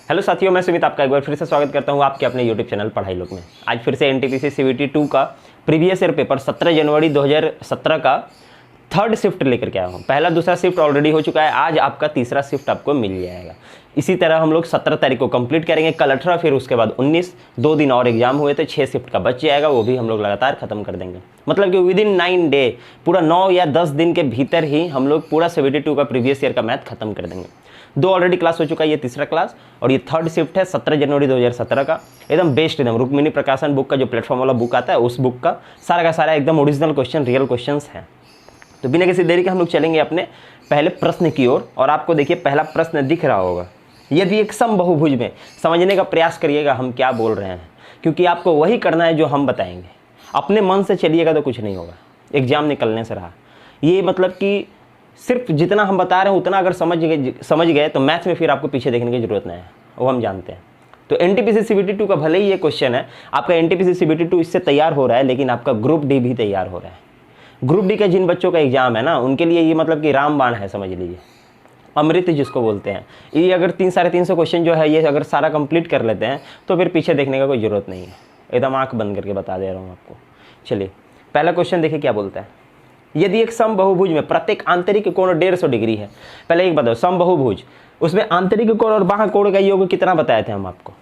Hello साथियों, मैं सुमित आपका एक बार फिर से स्वागत करता हूं आपके अपने यूट्यूब चैनल पढ़ाई लोग में। आज फिर से एनटीपीसी सीवीटी 2 का प्रीवियस ईयर पेपर 17 जनवरी 2017 का थर्ड शिफ्ट लेकर के आया हूं। पहला दूसरा शिफ्ट ऑलरेडी हो चुका है, आज आपका तीसरा शिफ्ट आपको मिल जाएगा। इसी तरह हम लोग 17 तारीख को कंप्लीट करेंगे, कल 18, फिर उसके बाद 19, 2 दिन और एग्जाम हुए तो 6 शिफ्ट का बच जाएगा, वो भी हम लोग लगातार खत्म कर देंगे। मतलब कि विदिन 9 डे, पूरा 9 या 10 दिन के भीतर ही हम लोग पूरा 72 का प्रीवियस ईयर का मैथ खत्म कर देंगे। 2 ऑलरेडी क्लास हो चुका है, ये तीसरा क्लास और ये थर्ड शिफ्ट है 17 जनवरी 2017 का। एकदम बेस्ट, एकदम रुक्मिणी प्रकाशन बुक का जो प्लेटफॉर्म वाला बुक आता है उस बुक का सारा एकदम ओरिजिनल क्वेश्चन, रियल क्वेश्चंस हैं। तो बिना किसी देरी के हम लोग चलेंगे अपने पहले प्रश्न की ओर। और आपको देखिए पहला प्रश्न दिख रहा होगा। यदि एक समबहुभुज में, समझने का प्रयास करिएगा हम क्या बोल रहे हैं, क्योंकि आपको वही करना है जो हम बताएंगे। अपने मन से चलिएगा तो कुछ नहीं होगा, एग्जाम निकलने से रहा। ये मतलब कि सिर्फ जितना हम बता रहे हैं उतना अगर समझ गए तो मैथ में फिर आपको पीछे देखने की जरूरत नहीं है, वो हम जानते हैं। तो एनटीपीसी सीबीटी 2 का भले ही ये क्वेश्चन है, आपका एनटीपीसी सीबीटी 2 इससे तैयार हो रहा है, लेकिन आपका ग्रुप डी भी तैयार हो रहा है। ग्रुप डी का जिन बच्चों का एग्जाम है ना, उनके लिए ये मतलब कि रामबाण है, समझ लीजिए, अमृत जिसको बोलते हैं। ये अगर 300-350 क्वेश्चन जो है ये अगर सारा कंप्लीट कर लेते हैं तो फिर पीछे देखने का कोई ज़रूरत नहीं है। एकदम आंख बंद करके बता दे रहा हूँ आपको। चलिए पहला क्वेश्चन देखिए क्या बोलता है। यदि एक समबहुभुज में प्रत्येक आंतरिक कोण 150 डिग्री है। पहले एक बताओ, समबहुभुज उसमें आंतरिक कोण और बाह्य कोण का योग कितना बताए थे हम आपको।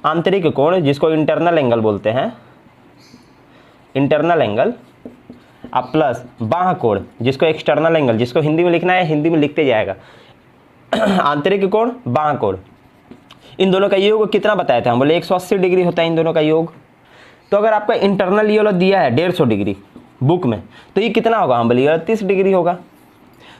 आंतरिक कोण जिसको इंटरनल एंगल बोलते हैं, इंटरनल एंगल, अब प्लस बाह्य कोण जिसको एक्सटर्नल एंगल, जिसको हिंदी में लिखना है हिंदी में लिखते जाएगा। आंतरिक कोण, बाह्य कोण, इन दोनों का योग कितना बताए थे हम, बोले 180 डिग्री होता है इन दोनों का योग। तो अगर आपका इंटरनल ये वाला दिया है 150 डिग्री बुक में, तो ये कितना होगा, हम बोलिए 30 डिग्री होगा।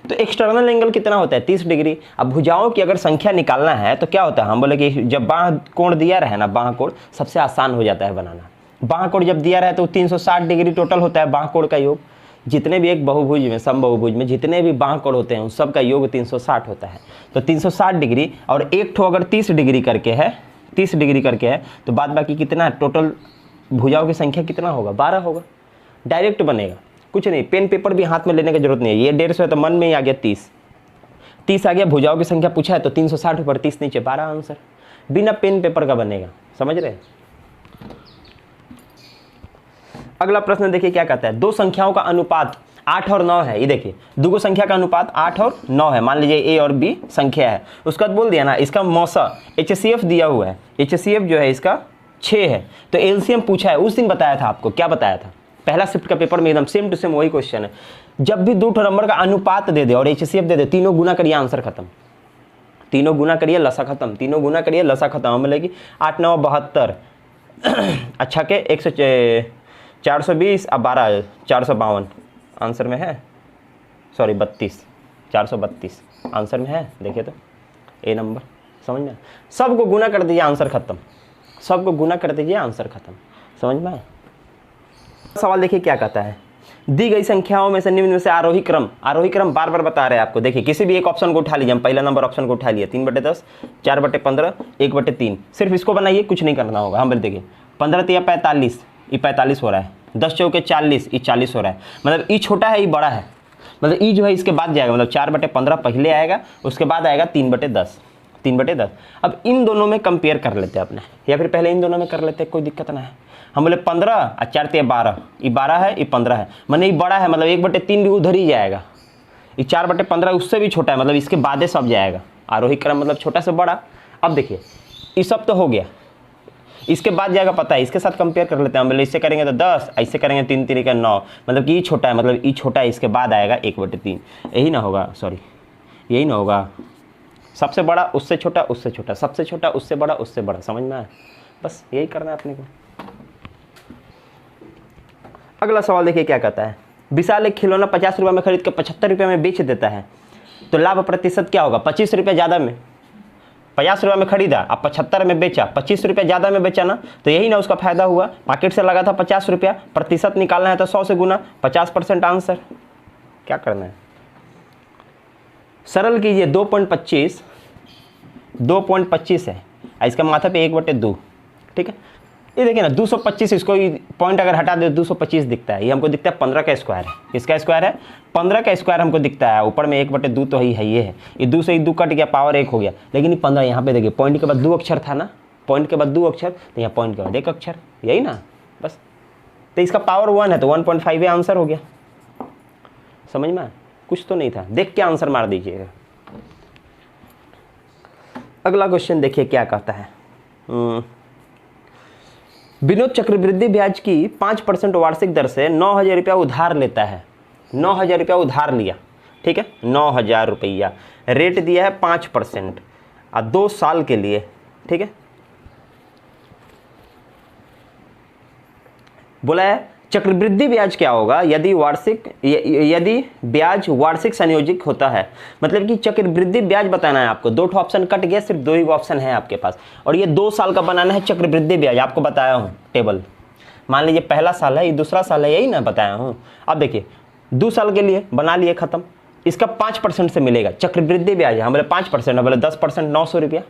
तो एक्सटर्नल एंगल कितना होता है, 30 डिग्री। अब भुजाओं की अगर संख्या निकालना है तो क्या होता है, हम बोले कि जब बाह्य कोण दिया रहे ना, बाह्य कोण सबसे आसान हो जाता है बनाना। बाह्य कोण जब दिया रहे तो 360 डिग्री टोटल होता है बाह्य कोण का योग। जितने भी एक बहुभुज में, समबहुभुज में जितने भी बाह्य कोण होते हैं उन सब का योग 360 होता है। तो 360 डिग्री और एक ठो अगर 30 डिग्री करके है, 30 डिग्री करके है, तो बाद बाकी कितना है, टोटल भुजाओं की संख्या कितना होगा, 12 होगा। डायरेक्ट बनेगा, कुछ नहीं, पेन पेपर भी हाथ में लेने की जरूरत नहीं है। ये 150 है तो मन में ही आ गया 30 आ गया। भुजाओं की संख्या पूछा है तो 360 ऊपर 30 नीचे 12 आंसर, बिना पेन पेपर का बनेगा। समझ रहे हैं। अगला प्रश्न देखिए क्या कहता है। दो संख्याओं का अनुपात 8 और 9 है। ये देखिए दो संख्या का अनुपात 8 और 9 है। मान लीजिए ए और बी संख्या है, उसका बोल दिया ना, इसका मौसा HCF दिया हुआ है, HCF जो है इसका 6 है। तो एलसीएम पूछा है, उस दिन बताया था आपको, क्या बताया था, पहला शिफ्ट का पेपर में एकदम सेम टू सेम वही क्वेश्चन है। जब भी 2 नंबर का अनुपात दे दे और HCF दे दे, तीनों गुना करिए, आंसर खत्म। तीनों गुना करिए, लसा खत्म। तीनों गुना करिए, लसा खत्म। मिलेगी 8 9 72, अच्छा के 420 अब 12 452 आंसर में है, सॉरी 32 432 आंसर में है। देखिए तो ए नंबर, समझ में, सबको गुना कर दीजिए, आंसर खत्म। सबको गुना कर दीजिए, आंसर खत्म। समझ में आए। सवाल देखिए क्या कहता है। दी गई संख्याओं में से निम्न में से आरोही क्रम बार बार बता रहे हैं आपको। देखिए किसी भी एक ऑप्शन को उठा लीजिए, हम पहला नंबर ऑप्शन को उठा लिया, 3/10, 4/15, 1/3, सिर्फ इसको बनाइए, कुछ नहीं करना होगा। हम बोले देखिए 15 3 45, ये 45 हो रहा है, 10 चौके 40, ये 40 हो रहा है। मतलब ई छोटा है, ये बड़ा है, मतलब ई जो है इसके बाद जाएगा, मतलब 4/15 पहले आएगा, उसके बाद आएगा 3/10, 3/10। अब इन दोनों में कंपेयर कर लेते हैं अपने, या फिर पहले इन दोनों में कर लेते हैं, कोई दिक्कत ना है। हम बोले 15 और 4 3 12, ये 12 है, ये 15 है, मतलब ये बड़ा है, मतलब 1/3 भी उधर ही जाएगा। ये 4/15 उससे भी छोटा है, मतलब इसके बाद सब जाएगा। आरोही क्रम मतलब छोटा से बड़ा। अब देखिए ये सब तो हो गया, इसके बाद जाएगा, पता है, इसके साथ कंपेयर कर लेते हैं। हम बोले इससे करेंगे तो 10, ऐसे करेंगे 3 3 का 9, मतलब कि ये छोटा है, मतलब ये छोटा है, इसके बाद आएगा 1/3। यही ना होगा, सॉरी यही ना होगा, सबसे बड़ा उससे छोटा, उससे छोटा, सबसे छोटा उससे बड़ा, उससे बड़ा। समझ में आया, बस यही करना है अपने को। अगला सवाल देखिए क्या कहता है। विशाल एक खिलौना 50 रुपये में खरीद कर 75 रुपये में बेच देता है, तो लाभ प्रतिशत क्या होगा। 25 रुपये ज़्यादा में, 50 रुपये में खरीदा, अब 75 में बेचा, 25 रुपये ज़्यादा में बेचा ना, तो यही ना उसका फायदा हुआ। मार्केट से लगा था 50 रुपया, प्रतिशत निकालना है तो 100 से गुना, 50% आंसर। क्या करना है, सरल कीजिए। 2.25 है, इसका माथा पे 1/2, ठीक है। ये देखिए ना 225, इसको पॉइंट अगर हटा दे 225 दिखता है, ये हमको दिखता है 15 का स्क्वायर है। किसका स्क्वायर है? 15 का स्क्वायर हमको दिखता है। ऊपर में 1/2 तो ही है, ये है, ये 2 से ही 2 कट गया, पावर 1 हो गया। लेकिन ये 15 यहाँ पे देखिए पॉइंट के बाद 2 अक्षर था ना, पॉइंट के बाद 2 अक्षर, तो यहाँ पॉइंट के बाद 1 अक्षर, यही ना बस। तो इसका पावर 1 है तो 1.5 आंसर हो गया। समझ में? कुछ तो नहीं था, देख के आंसर मार दीजिएगा। अगला क्वेश्चन देखिए क्या कहता है। विनोद चक्रवृद्धि ब्याज की 5% वार्षिक दर से 9,000 रुपया उधार लेता है। 9,000 रुपया उधार लिया, ठीक है, 9,000 रुपया, रेट दिया है 5% और 2 साल के लिए, ठीक है। बोला है चक्रवृद्धि ब्याज क्या होगा यदि ब्याज वार्षिक संयोजित होता है। मतलब कि चक्रवृद्धि ब्याज बताना है आपको। 2 ऑप्शन कट गया, सिर्फ 2 ही ऑप्शन है आपके पास, और ये 2 साल का बनाना है चक्रवृद्धि ब्याज। आपको बताया हूँ टेबल, मान लीजिए पहला साल है, ये दूसरा साल है, यही ना बताया हूँ। अब देखिए 2 साल के लिए बना लिए, खत्म। इसका 5% से मिलेगा चक्रवृद्धि ब्याज है, हम बोले 5%, हम बोले 10%, 900 रुपया।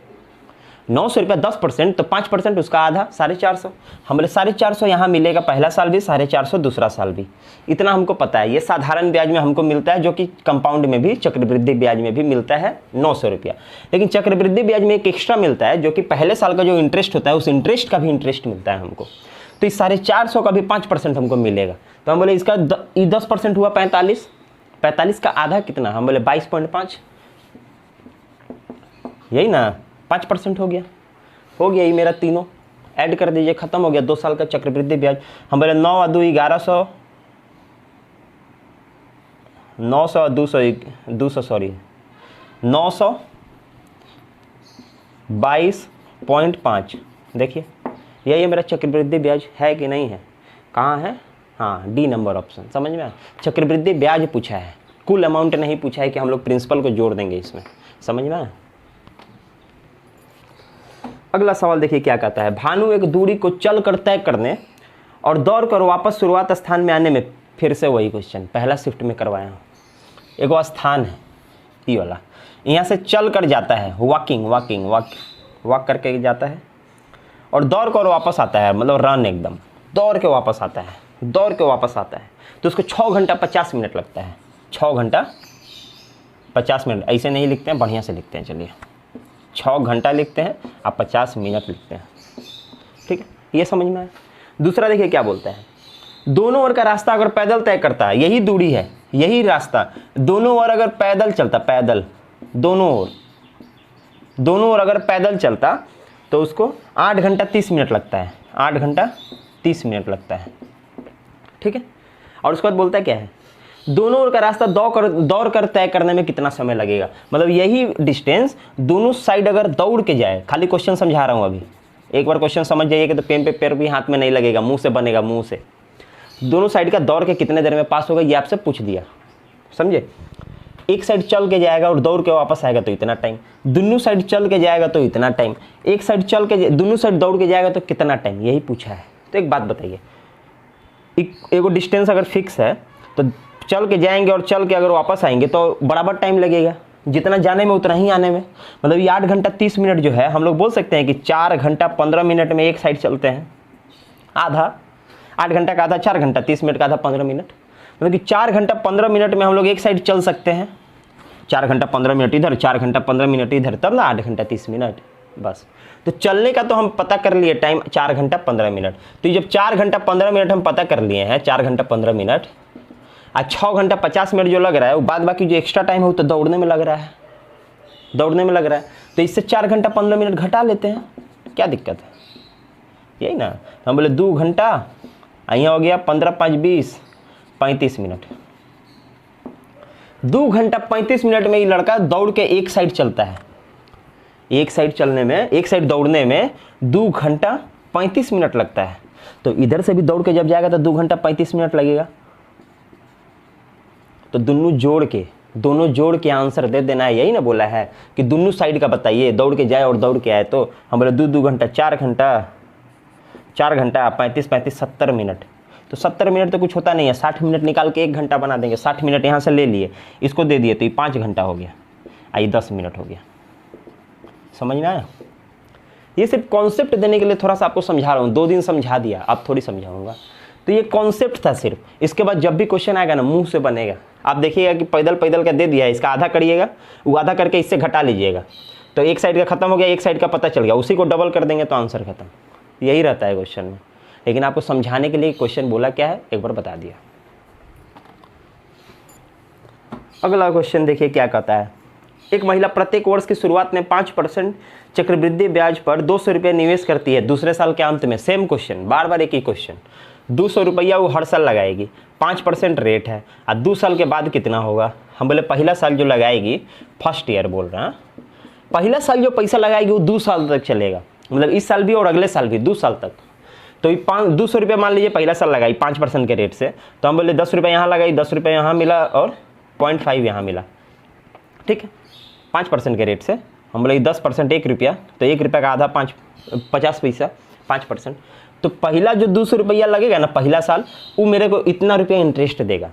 900 रुपया 10%, तो 5% उसका आधा 450। हम बोले 450 यहाँ मिलेगा, पहला साल भी 450, दूसरा साल भी। इतना हमको पता है। ये साधारण ब्याज में हमको मिलता है, जो कि कंपाउंड में भी, चक्रवृद्धि ब्याज में भी मिलता है 900 रुपया। लेकिन चक्रवृद्धि ब्याज में एक एक्स्ट्रा मिलता है, जो कि पहले साल का जो इंटरेस्ट होता है, उस इंटरेस्ट का भी इंटरेस्ट मिलता है हमको। तो इस 450 का भी 5% हमको मिलेगा। तो हम बोले इसका 10% हुआ 45, 45 का आधा कितना, हम बोले 22.5, यही ना 5% हो गया ये मेरा। तीनों ऐड कर दीजिए, खत्म हो गया 2 साल का चक्रवृद्धि ब्याज। हम बोले 9 और 2 1100, 900 और 200 सॉरी 922.5। देखिए यही मेरा चक्रवृद्धि ब्याज है कि नहीं है? कहाँ है? हाँ, डी नंबर ऑप्शन। समझ में आया? चक्रवृद्धि ब्याज पूछा है, कुल अमाउंट नहीं पूछा है कि हम लोग प्रिंसिपल को जोड़ देंगे इसमें। समझ में आया? अगला सवाल देखिए क्या कहता है। भानु एक दूरी को चल कर तय करने और दौड़ कर वापस शुरुआत स्थान में आने में, फिर से वही क्वेश्चन पहला शिफ्ट में करवाया हूँ। एक स्थान है ये वाला, यहाँ से चल कर जाता है, वॉक करके जाता है, और दौड़ कर वापस आता है, मतलब रन, एकदम दौड़ के वापस आता है, तो उसको 6 घंटा 50 मिनट लगता है। 6 घंटा 50 मिनट, ऐसे नहीं लिखते हैं, बढ़िया से लिखते हैं। चलिए 6 घंटा लिखते हैं, आप 50 मिनट लिखते हैं, ठीक है, ये समझ में आया। दूसरा देखिए क्या बोलता है। दोनों ओर का रास्ता अगर पैदल तय करता है, यही दूरी है, यही रास्ता, दोनों ओर अगर पैदल चलता, पैदल दोनों ओर अगर पैदल चलता, तो उसको 8 घंटा 30 मिनट लगता है। 8 घंटा 30 मिनट लगता है, ठीक है। और उसके बाद बोलता है क्या है, दोनों ओर का रास्ता दौड़ कर तय करने में कितना समय लगेगा। मतलब यही डिस्टेंस दोनों साइड अगर दौड़ के जाए, खाली क्वेश्चन समझा रहा हूँ अभी, एक बार क्वेश्चन समझ जाइए तो पेन पे पैर भी हाथ में नहीं लगेगा, मुंह से बनेगा, मुंह से। दोनों साइड का दौड़ के कितने देर में पास होगा, ये आपसे पूछ दिया, समझे। एक साइड चल के जाएगा और दौड़ के वापस आएगा तो इतना टाइम, दोनों साइड चल के जाएगा तो इतना टाइम, एक साइड चल के दोनों साइड दौड़ के जाएगा तो कितना टाइम, यही पूछा है। तो एक बात बताइए, एक डिस्टेंस अगर फिक्स है तो चल के जाएंगे और चल के अगर वापस आएंगे तो बराबर टाइम लगेगा, जितना जाने में उतना ही आने में। मतलब ये 8 घंटा 30 मिनट जो है, हम लोग बोल सकते हैं कि 4 घंटा 15 मिनट में एक साइड चलते हैं, आधा 8 घंटा का आधा 4 घंटा 30 मिनट का आधा 15 मिनट, मतलब कि 4 घंटा 15 मिनट में हम लोग एक साइड चल सकते हैं। 4 घंटा 15 मिनट इधर, 4 घंटा 15 मिनट इधर, तब ना 8 घंटा 30 मिनट बस। तो चलने का तो हम पता कर लिए टाइम 4 घंटा 15 मिनट। तो जब 4 घंटा 15 मिनट हम पता कर लिए हैं, 4 घंटा 15 मिनट, आज 6 घंटा 50 मिनट जो लग रहा है, वो बाद बाकी जो एक्स्ट्रा टाइम है वो तो दौड़ने में लग रहा है, तो इससे 4 घंटा 15 मिनट घटा लेते हैं, क्या दिक्कत है, यही ना। हम बोले 2 घंटा, यहाँ हो गया 15 5 20 35 मिनट। 2 घंटा 35 मिनट में ये लड़का दौड़ के एक साइड चलता है। एक साइड दौड़ने में 2 घंटा 35 मिनट लगता है। तो इधर से भी दौड़ के जब जाएगा तो 2 घंटा 35 मिनट लगेगा। तो दोनों जोड़ के आंसर दे देना है, यही ना बोला है कि दोनों साइड का बताइए, दौड़ के जाए और दौड़ के आए। तो हम बोले 2 घंटा 4 घंटा 35 70 मिनट। तो 70 मिनट तो कुछ होता नहीं है, 60 मिनट निकाल के 1 घंटा बना देंगे। 60 मिनट यहाँ से ले लिए, इसको दे दिए तो ये 5 घंटा हो गया, आई 10 मिनट हो गया। समझ में आया? ये सिर्फ कॉन्सेप्ट देने के लिए थोड़ा सा आपको समझा रहा हूँ, 2 दिन समझा दिया, अब थोड़ी समझाऊंगा। तो ये कॉन्सेप्ट था सिर्फ, इसके बाद जब भी क्वेश्चन आएगा ना मुंह से बनेगा। आप देखिएगा कि पैदल पैदल का दे दिया है, इसका आधा करिएगा, वो आधा करके इससे घटा लीजिएगा, तो एक साइड का खत्म हो गया, एक साइड का पता चल गया, उसी को डबल कर देंगे तो आंसर खत्म। यही रहता है क्वेश्चन में, लेकिन आपको समझाने के लिए क्वेश्चन बोला क्या है एक बार बता दिया। अगला क्वेश्चन देखिए क्या कहता है। एक महिला प्रत्येक वर्ष की शुरुआत में 5% चक्रवृद्धि ब्याज पर 200 रुपये निवेश करती है, दूसरे साल के अंत में, सेम क्वेश्चन, बार बार एक ही क्वेश्चन, 200 रुपया वो हर साल लगाएगी, 5% रेट है, और 2 साल के बाद कितना होगा। हम बोले पहला साल जो लगाएगी, फर्स्ट ईयर बोल रहे हैं, पहला साल जो पैसा लगाएगी वो 2 साल तक चलेगा, मतलब इस साल भी और अगले साल भी 2 साल तक। तो ये 200 रुपये मान लीजिए पहला साल लगाई 5% के रेट से, तो हम बोले 10 रुपये यहाँ लगाई, 10 रुपये यहाँ मिला और 0.5 यहाँ मिला, ठीक है, 5% के रेट से हम बोले 10% 1 रुपया, तो 1 रुपये का आधा 50 पैसा, 5%। तो पहला जो 200 रुपया लगेगा ना पहला साल, वो मेरे को इतना रुपया इंटरेस्ट देगा।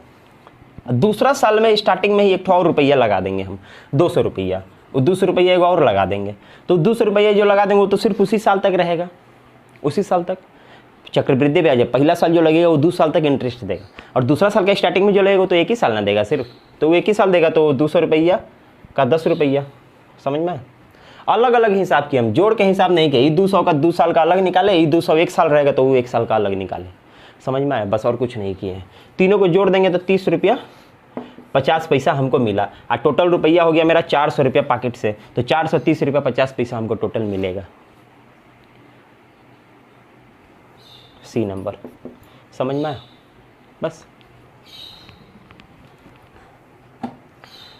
दूसरा साल में स्टार्टिंग में ही एक और रुपया लगा देंगे हम, 200 रुपया, वो 200 रुपया एक और लगा देंगे, तो 200 रुपया जो लगा देंगे वो तो सिर्फ उसी साल तक रहेगा, उसी साल तक चक्रवृद्धि ब्याज है। पहला साल जो लगेगा वो 2 साल तक इंटरेस्ट देगा, और दूसरा साल का स्टार्टिंग में जो लगेगा तो 1 ही साल ना देगा सिर्फ, तो वो 1 ही साल देगा, तो 200 रुपया का 10 रुपया, समझ में। अलग अलग हिसाब किए हम, जोड़ के हिसाब नहीं किया, ये 200 का 2 साल का अलग निकाले, ये 200 1 साल रहेगा तो वो 1 साल का अलग निकाले, समझ में आया, बस और कुछ नहीं किए हैं। तीनों को जोड़ देंगे तो 30 रुपया 50 पैसा हमको मिला, और टोटल रुपया हो गया मेरा 400 रुपया पॉकेट से, तो 430 रुपया 50 पैसा हमको टोटल मिलेगा। सी नंबर, समझ में आया, बस।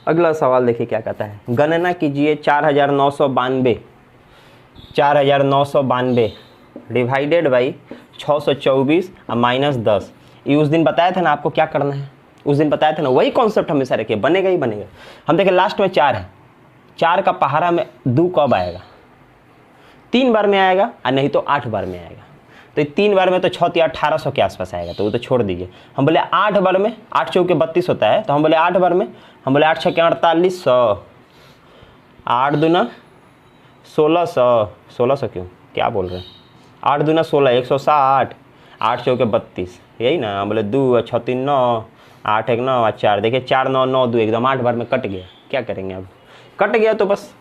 अगला सवाल देखिए क्या कहता है। गणना कीजिए 4992 डिवाइडेड बाई 624 और -10। ये उस दिन बताया था ना आपको क्या करना है, उस दिन बताया था ना, वही कॉन्सेप्ट हमेशा रखिए, बनेगा ही बनेगा। हम देखें लास्ट में 4 है, 4 का पहाड़ा में 2 कब आएगा, 3 बार में आएगा, और नहीं तो 8 बार में आएगा। तो 3 बार में तो 6 या 1800 के आसपास आएगा, तो वो तो छोड़ दीजिए। हम बोले 8 बार में, 8 चौके 32 होता है, तो हम बोले 8 बार में, हम बोले 8 छक्के 4800, 8 दूना 1600, 1600 क्यों, क्या बोल रहे हैं, 8 दूना 16, 160, 8 चौके 32, यही ना। हम बोले 2 6 3 9, 8 1 9 4, देखिए 4 9 9 2 एकदम 8 बार में कट गया, क्या करेंगे अब, कट गया तो बस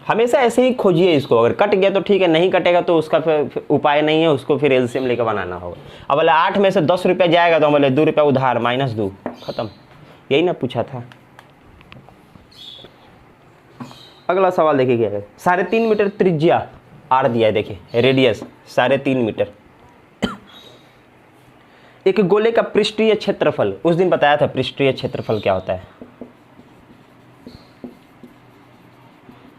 हमेशा ऐसे ही खोजिए इसको, अगर कट गया तो ठीक है, नहीं कटेगा तो उसका फिर उपाय नहीं है, उसको फिर एलसीएम लेकर बनाना होगा। अब बोले 8 में से 10 रुपया जाएगा, तो हम बोले 2 रुपया उधार, -2, खत्म, यही ना पूछा था। अगला सवाल देखिए क्या है। 3.5 मीटर त्रिज्या आर दिया है, देखिए रेडियस 3.5 मीटर, एक गोले का पृष्ठीय क्षेत्रफल, उस दिन बताया था पृष्ठीय क्षेत्रफल क्या होता है,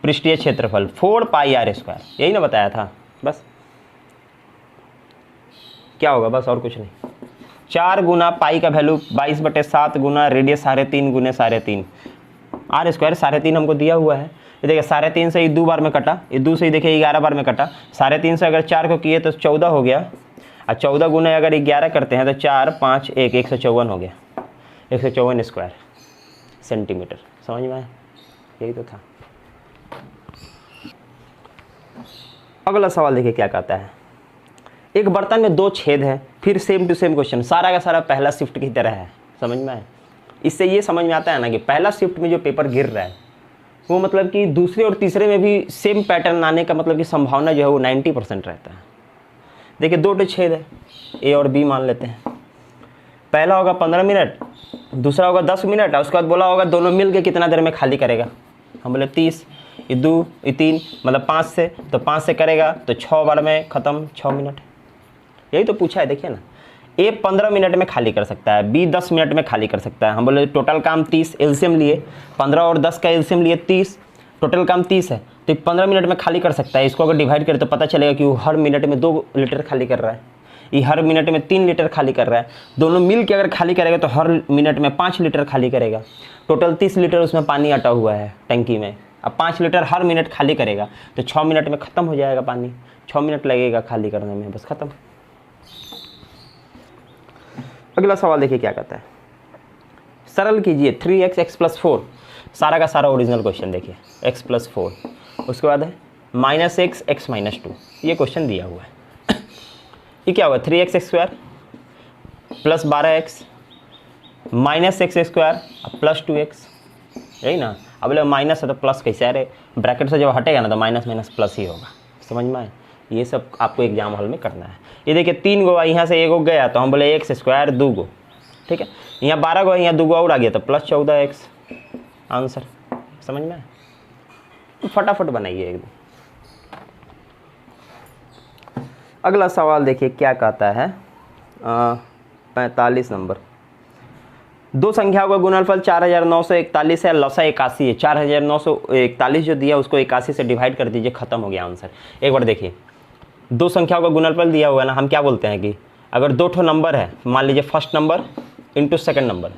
पृष्ठीय क्षेत्रफल 4πr², यही ना बताया था, बस क्या होगा, बस और कुछ नहीं। 4 गुना पाई का वैल्यू 22/7 गुना रेडियस 3.5 गुने 3.5, r² 3.5 हमको दिया हुआ है। ये देखिए 3.5 से ये 2 बार में कटा, ये 2 से ही देखिए 11 बार में कटा, 3.5 से अगर 4 को किए तो 14 हो गया, और 14 गुना अगर 11 करते हैं तो 4 5 1 154 हो गया, 154 स्क्वायर सेंटीमीटर, समझ में आया, यही तो था। अगला सवाल देखिए क्या कहता है। एक बर्तन में 2 छेद हैं, फिर सेम टू सेम क्वेश्चन, सारा का सारा पहला शिफ्ट की तरह है, समझ में आए। इससे ये समझ में आता है ना कि पहला शिफ्ट में जो पेपर गिर रहा है वो मतलब कि दूसरे और तीसरे में भी सेम पैटर्न आने का मतलब कि संभावना जो है वो 90% रहता है। देखिए 2 छेद है, ए और बी मान लेते हैं, पहला होगा 15 मिनट, दूसरा होगा 10 मिनट, और उसके बाद बोला होगा दोनों मिल के कितना देर में खाली करेगा। हम बोले 30, ये 2 ये 3 मतलब 5 से, तो 5 से करेगा तो 6 बार में ख़त्म, 6 मिनट, यही तो पूछा है। देखिए ना, ए 15 मिनट में खाली कर सकता है, बी 10 मिनट में खाली कर सकता है। हम बोले टोटल काम 30, एलसीएम लिए 15 और 10 का एलसीएम लिए 30, टोटल काम 30 है, तो 15 मिनट में खाली कर सकता है। इसको अगर डिवाइड करें तो पता चलेगा कि वो हर मिनट में 2 लीटर खाली कर रहा है, ये हर मिनट में 3 लीटर खाली कर रहा है। दोनों मिल के अगर खाली करेगा तो हर मिनट में 5 लीटर खाली करेगा, टोटल 30 लीटर उसमें पानी अटा हुआ है टंकी में। अब 5 लीटर हर मिनट खाली करेगा तो 6 मिनट में ख़त्म हो जाएगा पानी, 6 मिनट लगेगा खाली करने में, बस ख़त्म। अगला सवाल देखिए क्या कहता है। सरल कीजिए 3x x + 4, सारा का सारा ओरिजिनल क्वेश्चन देखिए, x + 4, उसके बाद है -x x - 2, ये क्वेश्चन दिया हुआ है। ये क्या होगा 3x² plus 12x -x² plus 2x, यही ना। अब बोले माइनस है तो प्लस कैसे, अरे ब्रैकेट से जब हटेगा ना तो माइनस माइनस प्लस ही होगा, समझ में आए। ये सब आपको एग्जाम हॉल में करना है। ये देखिए 3 गो यहाँ से 1 गो गया तो हम बोले x² 2 गो, ठीक है। यहाँ 12 गो, यहाँ 2 गो और आ गया तो प्लस 14x आंसर, समझ में आए। फटाफट बनाइए एकदम। अगला सवाल देखिए क्या कहता है, 45 नंबर। दो संख्याओं का गुणनफल 4941 है, लसा 81 है। 4941 जो दिया उसको 81 से डिवाइड कर दीजिए, खत्म हो गया आंसर। एक बार देखिए, दो संख्याओं का गुणनफल दिया हुआ है ना, हम क्या बोलते हैं कि अगर 2 ठो नंबर है, मान लीजिए first number into second number,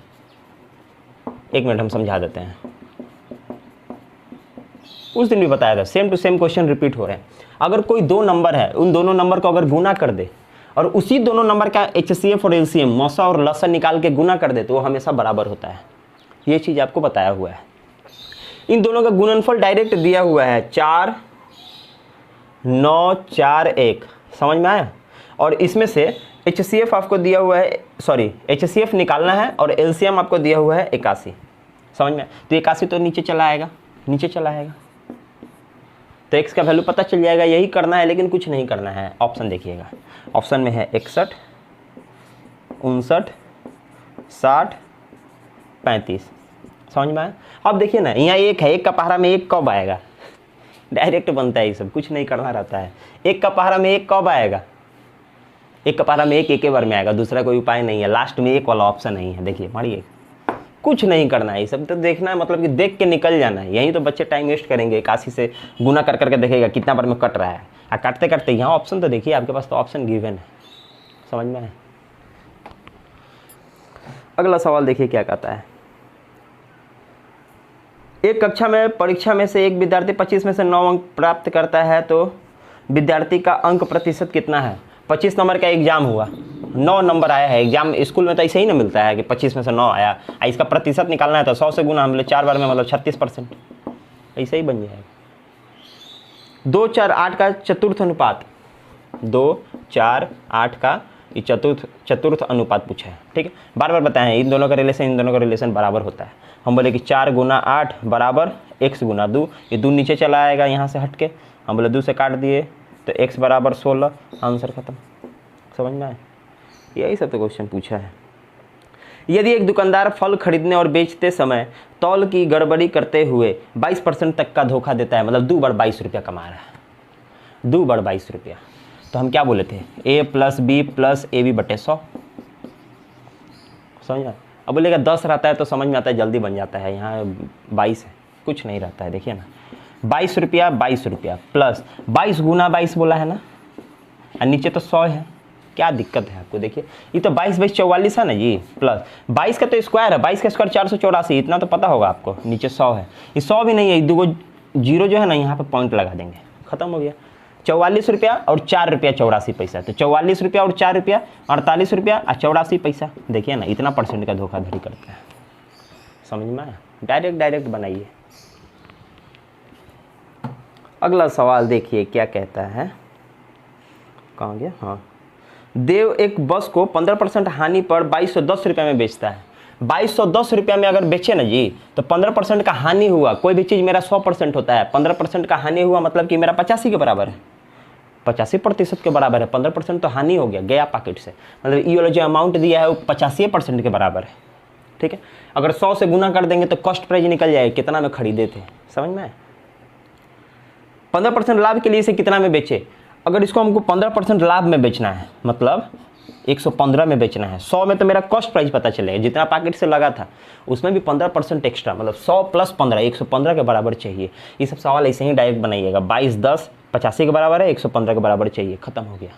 एक मिनट हम समझा देते हैं। उस दिन भी बताया था, same to same question repeat हो रहे हैं। अगर कोई 2 नंबर है, उन दोनों नंबर को अगर गुना कर दे और उसी दोनों नंबर का HCF और LCM मौसा और लसा निकाल के गुना कर दे तो वो हमेशा बराबर होता है। ये चीज़ आपको बताया हुआ है। इन दोनों का गुणनफल डायरेक्ट दिया हुआ है 4 9 4 1, समझ में आया। और इसमें से HCF आपको दिया हुआ है, सॉरी HCF निकालना है और LCM आपको दिया हुआ है 81, समझ में। तो 81 तो नीचे चला आएगा, नीचे चला आएगा तो x का वैल्यू पता चल जाएगा। यही करना है, लेकिन कुछ नहीं करना है। ऑप्शन देखिएगा, ऑप्शन में है 61 59 60 35, समझ में आया। अब देखिए ना, यहाँ 1 है, 1 का पहाड़ा में 1 कब आएगा, डायरेक्ट बनता है ये सब, कुछ नहीं करना रहता है। 1 का पहाड़ा में 1 कब आएगा, 1 का पहाड़ा में 1 एक बार में आएगा, दूसरा कोई उपाय नहीं है। लास्ट में 1 वाला ऑप्शन नहीं है, देखिए मारिए, कुछ नहीं करना है। ये सब तो देखना है, मतलब कि देख के निकल जाना है। यहीं तो बच्चे टाइम वेस्ट करेंगे, 81 से गुना कर करके देखेगा कितना बार में कट रहा है, और काटते काटते यहाँ ऑप्शन तो देखिए आपके पास तो ऑप्शन गिवन है, समझ में आए। अगला सवाल देखिए क्या कहता है। एक कक्षा में परीक्षा में से एक विद्यार्थी 25 में से 9 अंक प्राप्त करता है तो विद्यार्थी का अंक प्रतिशत कितना है। 25 नंबर का एग्जाम हुआ, 9 नंबर आया है। एग्जाम स्कूल में तो ऐसे ही ना मिलता है कि 25 में से 9 आया, इसका प्रतिशत निकालना है तो 100 से गुना, हम लोग 4 बार में मतलब 36%, ऐसे ही बन जाएगा। 2 4 8 का चतुर्थ अनुपात, 2 4 8 का ये चतुर्थ अनुपात पूछा है, ठीक है। बार बार बताएं इन दोनों का रिलेशन बराबर होता है। हम बोले कि 4 गुना 8 बराबर x गुना 2, ये 2 नीचे चला आएगा यहाँ से हट के, हम बोले 2 से काट दिए तो x बराबर 16, आंसर खत्म, समझ में आए। यही सब तो क्वेश्चन पूछा है। यदि एक दुकानदार फल खरीदने और बेचते समय तौल की गड़बड़ी करते हुए 22% तक का धोखा देता है, मतलब 2 बार 22 रुपया कमा रहा है, 2 बार 22 रुपया, तो हम क्या बोले थे, a + b + ab बटे 100, समझ में। अब बोलेगा 10 रहता है तो समझ में आता है, जल्दी बन जाता है। यहाँ 22 है, कुछ नहीं रहता है, देखिए ना, 22 रुपया प्लस 22 गुना 22 बोला है ना, और नीचे तो 100 है, क्या दिक्कत है आपको। देखिए ये तो 22 22 44 है ना जी, प्लस 22 का तो स्क्वायर है, 22 का स्क्वायर 484, इतना तो पता होगा आपको। नीचे 100 है, ये 100 भी नहीं है, 2 जीरो जो है ना यहाँ पे पॉइंट लगा देंगे, खत्म हो गया। 44 रुपया और 4 रुपया 84 पैसा, तो 44 रुपया और 4 रुपया 48 रुपया और 84 पैसा। देखिए ना, इतना % का धोखाधड़ी करते हैं, समझ में आया। डायरेक्ट बनाइए। अगला सवाल देखिए क्या कहता है, कहाँ गया, हाँ। देव एक बस को 15% हानि पर 2210 रुपये में बेचता है। 2210 रुपया में अगर बेचे ना जी तो 15% का हानि हुआ। कोई भी चीज़ मेरा 100% होता है, 15% का हानि हुआ मतलब कि मेरा 85 के बराबर है, 85% के बराबर है। 15% तो हानि हो गया पॉकेट से, मतलब ये वाला जो अमाउंट दिया है वो 85% के बराबर है, ठीक है। अगर 100 से गुना कर देंगे तो कॉस्ट प्राइस निकल जाएगा, कितना में खरीदे थे, समझ में। 15% लाभ के लिए इसे कितना में बेचे। अगर इसको हमको 15% लाभ में बेचना है, मतलब 115 में बेचना है, 100 में तो मेरा कॉस्ट प्राइस पता चलेगा, जितना पैकेट से लगा था उसमें भी 15% एक्स्ट्रा, मतलब 100 + 15 115 के बराबर चाहिए। ये सब सवाल ऐसे ही डायरेक्ट बनाइएगा। 22 10 85 के बराबर है, 115 के बराबर चाहिए, खत्म हो गया।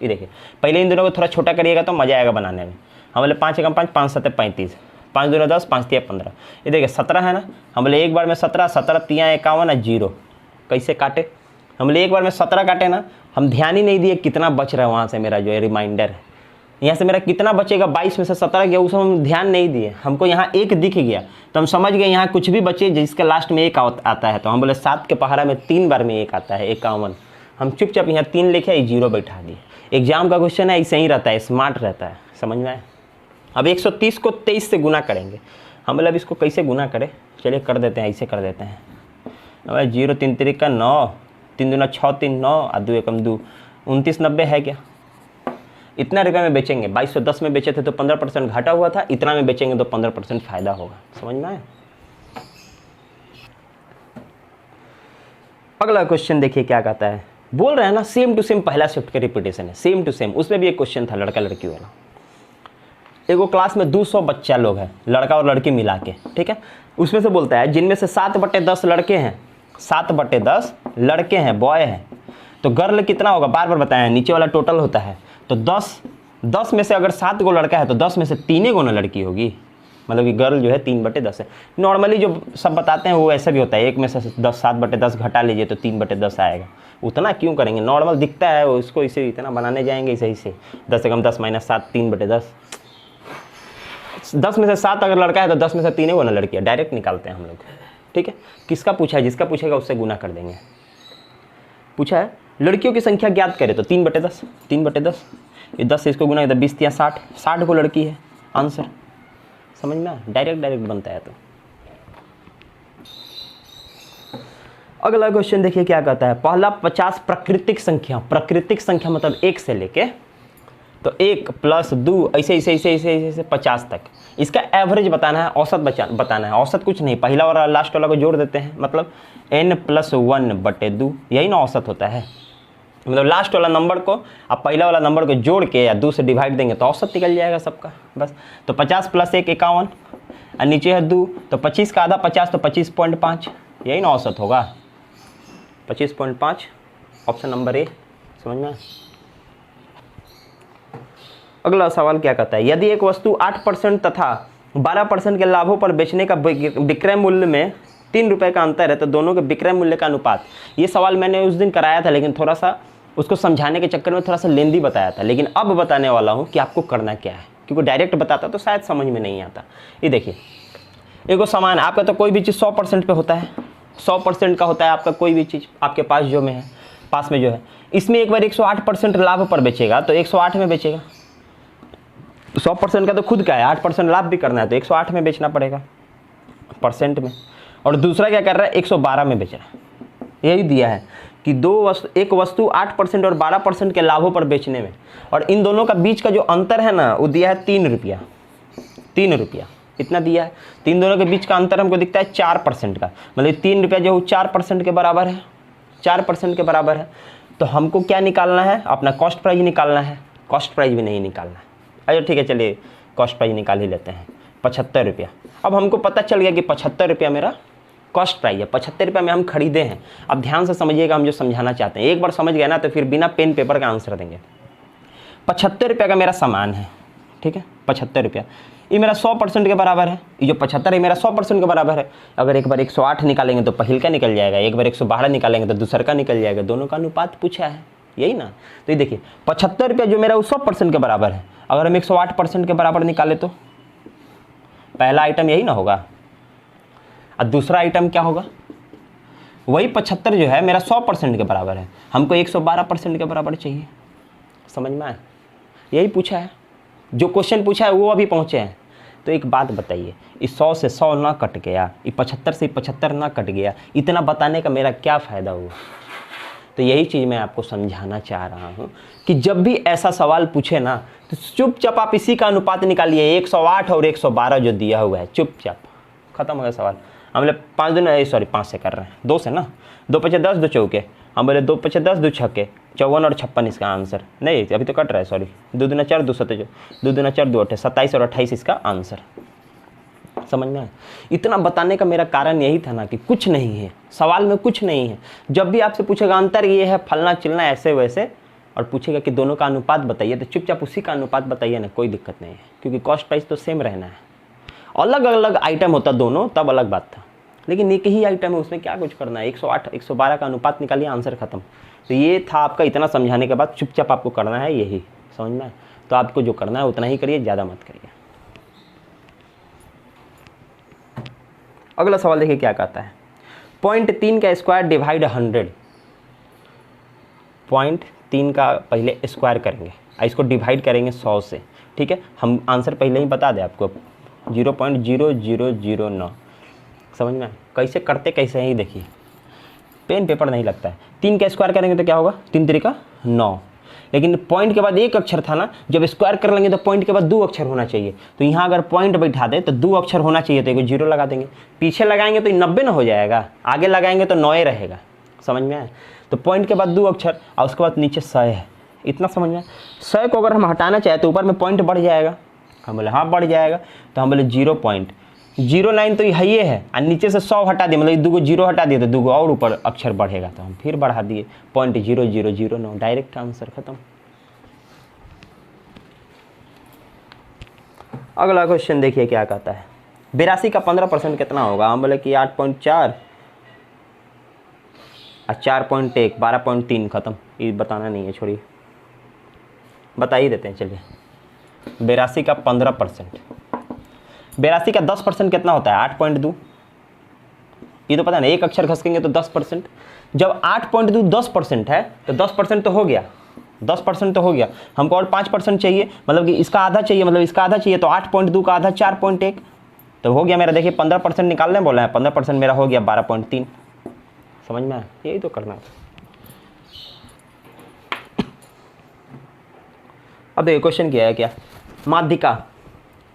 ये देखिए, पहले इन दोनों को थोड़ा छोटा करिएगा तो मज़ा आएगा बनाने में। हम बोले 5 × 5 5 7 35, 5 2 10, 5 3 15। ये देखिए 17 है ना, हम बोले एक बार में 17, 17 3 51 0, कैसे काटे। हम बोले एक बार में 17 काटे ना, हम ध्यान ही नहीं दिए कितना बच रहा है वहाँ से, मेरा जो है रिमाइंडर है यहाँ से मेरा कितना बचेगा, 22 में से 17 गया, उस हम ध्यान नहीं दिए, हमको यहाँ एक दिख गया तो हम समझ गए यहाँ कुछ भी बचे जिसके लास्ट में एक आता है, तो हम बोले 7 के पहाड़ा में 3 बार में एक आता है, 51। हम चुपचाप यहाँ 3 लिखे, 0 बैठा दिए। एग्जाम का क्वेश्चन है, ऐसे ही रहता है, स्मार्ट रहता है, समझ में आया। अब 130 को 23 से गुना करेंगे, हम बोले अब इसको कैसे गुना करें, चलिए कर देते हैं, ऐसे कर देते हैं। अब 0 3 3 का 9, 3 दूना 6 3 9 और 2 एकम 2, 29 90 है क्या। इतना रुपये में बेचेंगे, 2210 में बेचे थे तो 15% घाटा हुआ था, इतना में बेचेंगे तो 15% फायदा होगा, समझ में आया। अगला क्वेश्चन देखिए क्या कहता है, बोल रहे हैं ना सेम टू सेम पहला शिफ्ट का रिपीटेशन है, सेम टू सेम। उसमें भी एक क्वेश्चन था लड़का लड़की वाला। एगो क्लास में 200 बच्चा लोग हैं, लड़का और लड़की मिला के, ठीक है। उसमें से बोलता है जिनमें से 7/10 लड़के हैं, 7/10 लड़के हैं, बॉय हैं, तो गर्ल कितना होगा, बार बार बताया, नीचे वाला टोटल होता है। तो 10 में से अगर 7 गो लड़का है तो 10 में से 3 गो ना लड़की होगी, मतलब कि गर्ल जो है 3/10 है। नॉर्मली जो सब बताते हैं वो ऐसा भी होता है, एक में से 7/10 घटा लीजिए तो 3/10 आएगा। उतना क्यों करेंगे, नॉर्मल दिखता है उसको, इसे इतना बनाने जाएंगे सही से 10 से कम 10 - 7 3/10। 10 में से 7 अगर लड़का है तो 10 में से 3 गो ना लड़की है, डायरेक्ट निकालते हैं हम लोग, ठीक है। किसका पूछा है, जिसका पूछेगा उससे गुना कर देंगे। पूछा है लड़कियों की संख्या ज्ञात करें तो 3/10, 3/10, ये 10 से इसको गुना किया 20 या 60, 60 को लड़की है, आंसर समझ में, डायरेक्ट बनता है। तो अगला क्वेश्चन देखिए क्या कहता है, पहला 50 प्राकृतिक संख्या मतलब 1 से लेके तो 1 + 2 ऐसे 50 तक, इसका एवरेज बताना है, औसत बताना है। औसत कुछ नहीं, पहला और लास्ट वाला को जोड़ देते हैं, मतलब n + 1/2, यही ना औसत होता है। मतलब लास्ट वाला नंबर को आप पहला वाला नंबर को जोड़ के या 2 से डिवाइड देंगे तो औसत निकल जाएगा सबका, बस। तो 50 + 1 51 और नीचे है 2, तो 25 का आधा 50 तो 25.5, यही ना औसत होगा, 25.5, ऑप्शन नंबर ए, समझ में। अगला सवाल क्या कहता है, यदि एक वस्तु 8% तथा 12% के लाभों पर बेचने का विक्रय मूल्य में 3 रुपये का अंतर है तो दोनों के विक्रय मूल्य का अनुपात। ये सवाल मैंने उस दिन कराया था, लेकिन थोड़ा सा उसको समझाने के चक्कर में थोड़ा सा लेंदी बताया था, लेकिन अब बताने वाला हूँ कि आपको करना क्या है, क्योंकि डायरेक्ट बताता तो शायद समझ में नहीं आता। ये देखिए, एगो सामान आपका, तो कोई भी चीज़ 100% पे होता है, 100% का होता है आपका कोई भी चीज़ आपके पास जो में है, पास में जो है, इसमें एक बार 108% लाभ पर बेचेगा तो 108 में बेचेगा। 100% का तो खुद का है, 8% लाभ भी करना है तो 108 में बेचना पड़ेगा, परसेंट में। और दूसरा क्या कर रहा है, 112 में बेच रहा है। यही दिया है कि एक वस्तु 8% और 12% के लाभों पर बेचने में, और इन दोनों का बीच का जो अंतर है ना वो दिया है 3 रुपया, 3 रुपया इतना दिया है। तो इन दोनों के बीच का अंतर हमको दिखता है 4% का, मतलब 3 रुपया जो 4% के बराबर है, 4% के बराबर है। तो हमको क्या निकालना है, अपना कॉस्ट प्राइस निकालना है, कॉस्ट प्राइस भी नहीं निकालना है। अच्छा ठीक है, चलिए कॉस्ट प्राइस निकाल ही लेते हैं, 75 रुपया। अब हमको पता चल गया कि 75 रुपया मेरा कॉस्ट प्राइस है, 75 रुपये में हम खरीदे हैं। अब ध्यान से समझिएगा हम जो समझाना चाहते हैं, एक बार समझ गए ना तो फिर बिना पेन पेपर का आंसर देंगे। 75 रुपये का मेरा सामान है, ठीक है, 75 रुपया, ये मेरा 100% के बराबर है। ये जो 75 है मेरा 100% के बराबर है। अगर एक बार 108 निकालेंगे तो पहल का निकल जाएगा, एक बार 112 निकालेंगे तो दूसर का निकल जाएगा, दोनों का अनुपात पूछा है, यही ना। तो ये देखिए 75 रुपया जो मेरा 100% के बराबर है, अगर हम 108% के बराबर निकाले तो पहला आइटम यही ना होगा, और दूसरा आइटम क्या होगा, वही 75 जो है मेरा 100% के बराबर है, हमको 112% के बराबर चाहिए। समझ में आया, यही पूछा है, जो क्वेश्चन पूछा है वो अभी पहुँचे हैं। तो एक बात बताइए, इस 100 से 100 ना कट गया, ये 75 से 75 ना कट गया, इतना बताने का मेरा क्या फ़ायदा हुआ। तो यही चीज़ मैं आपको समझाना चाह रहा हूँ कि जब भी ऐसा सवाल पूछे ना तो चुपचाप आप इसी का अनुपात निकालिए, 108 और 112 जो दिया हुआ है, चुपचाप खत्म हो गया सवाल। हम बोले 5 से कर रहे हैं, 2 से ना, 2 × 5 = 10, 2 चौके, हम बोले 2 × 5 = 10, 2 छक्के 54 और 56 इसका आंसर, नहीं अभी तो कट रहा है, सॉरी, 2 दूना 4, 2 सत्ते 2 दूना 4, 2 8, 27 और 28 इसका आंसर। समझ में आया। इतना बताने का मेरा कारण यही था ना कि कुछ नहीं है, सवाल में कुछ नहीं है। जब भी आपसे पूछेगा अंतर ये है, फलना चिलना ऐसे वैसे, और पूछेगा कि दोनों का अनुपात बताइए, तो चुपचाप उसी का अनुपात बताइए ना, कोई दिक्कत नहीं है, क्योंकि कॉस्ट प्राइस तो सेम रहना है। अलग अलग आइटम होता दोनों तब अलग बात था, लेकिन एक ही आइटम है, उसमें क्या कुछ करना है। 108 112 का अनुपात निकालिए, आंसर खत्म। तो ये था आपका, इतना समझाने के बाद चुपचाप आपको करना है यही, समझ में आया। तो आपको जो करना है उतना ही करिए, ज़्यादा मत करिए। अगला सवाल देखिए क्या कहता है, 0.3 का स्क्वायर डिवाइड 100। 0.3 का पहले स्क्वायर करेंगे, इसको डिवाइड करेंगे 100 से, ठीक है। हम आंसर पहले ही बता दें आपको, 0.0009। समझ में कैसे करते कैसे ही देखिए, पेन पेपर नहीं लगता है। 3 का स्क्वायर करेंगे तो क्या होगा, 3 3 9, लेकिन पॉइंट के बाद एक अक्षर था ना, जब स्क्वायर कर लेंगे तो पॉइंट के बाद 2 अक्षर होना चाहिए। तो यहाँ अगर पॉइंट बैठा दे तो 2 अक्षर होना चाहिए, तो एक 0 लगा देंगे। पीछे लगाएंगे तो 90 ना हो जाएगा, आगे लगाएंगे तो 9 रहेगा। समझ में आया? तो पॉइंट के बाद 2 अक्षर और उसके बाद नीचे 100 है, इतना समझ में आया। 100 को अगर हम हटाना चाहे तो ऊपर में पॉइंट बढ़ जाएगा। हम बोले हाँ बढ़ जाएगा, तो हम बोले 0 लाइन तो ये है, और नीचे से 100 हटा दिए, मतलब 2 0 हटा दिए तो 2 और ऊपर अक्षर बढ़ेगा, तो हम फिर बढ़ा दिए 0.0009, डायरेक्ट आंसर खत्म। अगला क्वेश्चन देखिए क्या कहता है, 82 का 15% कितना होगा। हम बोले कि 8.4 और 4.1 12.3, खत्म। ये बताना नहीं है, छोड़िए, बता ही देते हैं। चलिए 82 का 15%, 82 का 10% कितना होता है, 8.2। ये तो पता नहीं, एक अक्षर खसकेंगे तो 10%। जब 8.2 10% है तो 10% तो हो गया, 10% तो हो गया। हमको और 5% चाहिए, मतलब कि इसका आधा चाहिए, मतलब इसका आधा चाहिए, तो 8.2 का आधा 4.1, तो हो गया मेरा। देखिए 15% निकालने बोला है, 15% मेरा हो गया 12.3। समझ में आया? यही तो करना है। अब देखिए क्वेश्चन क्या है, क्या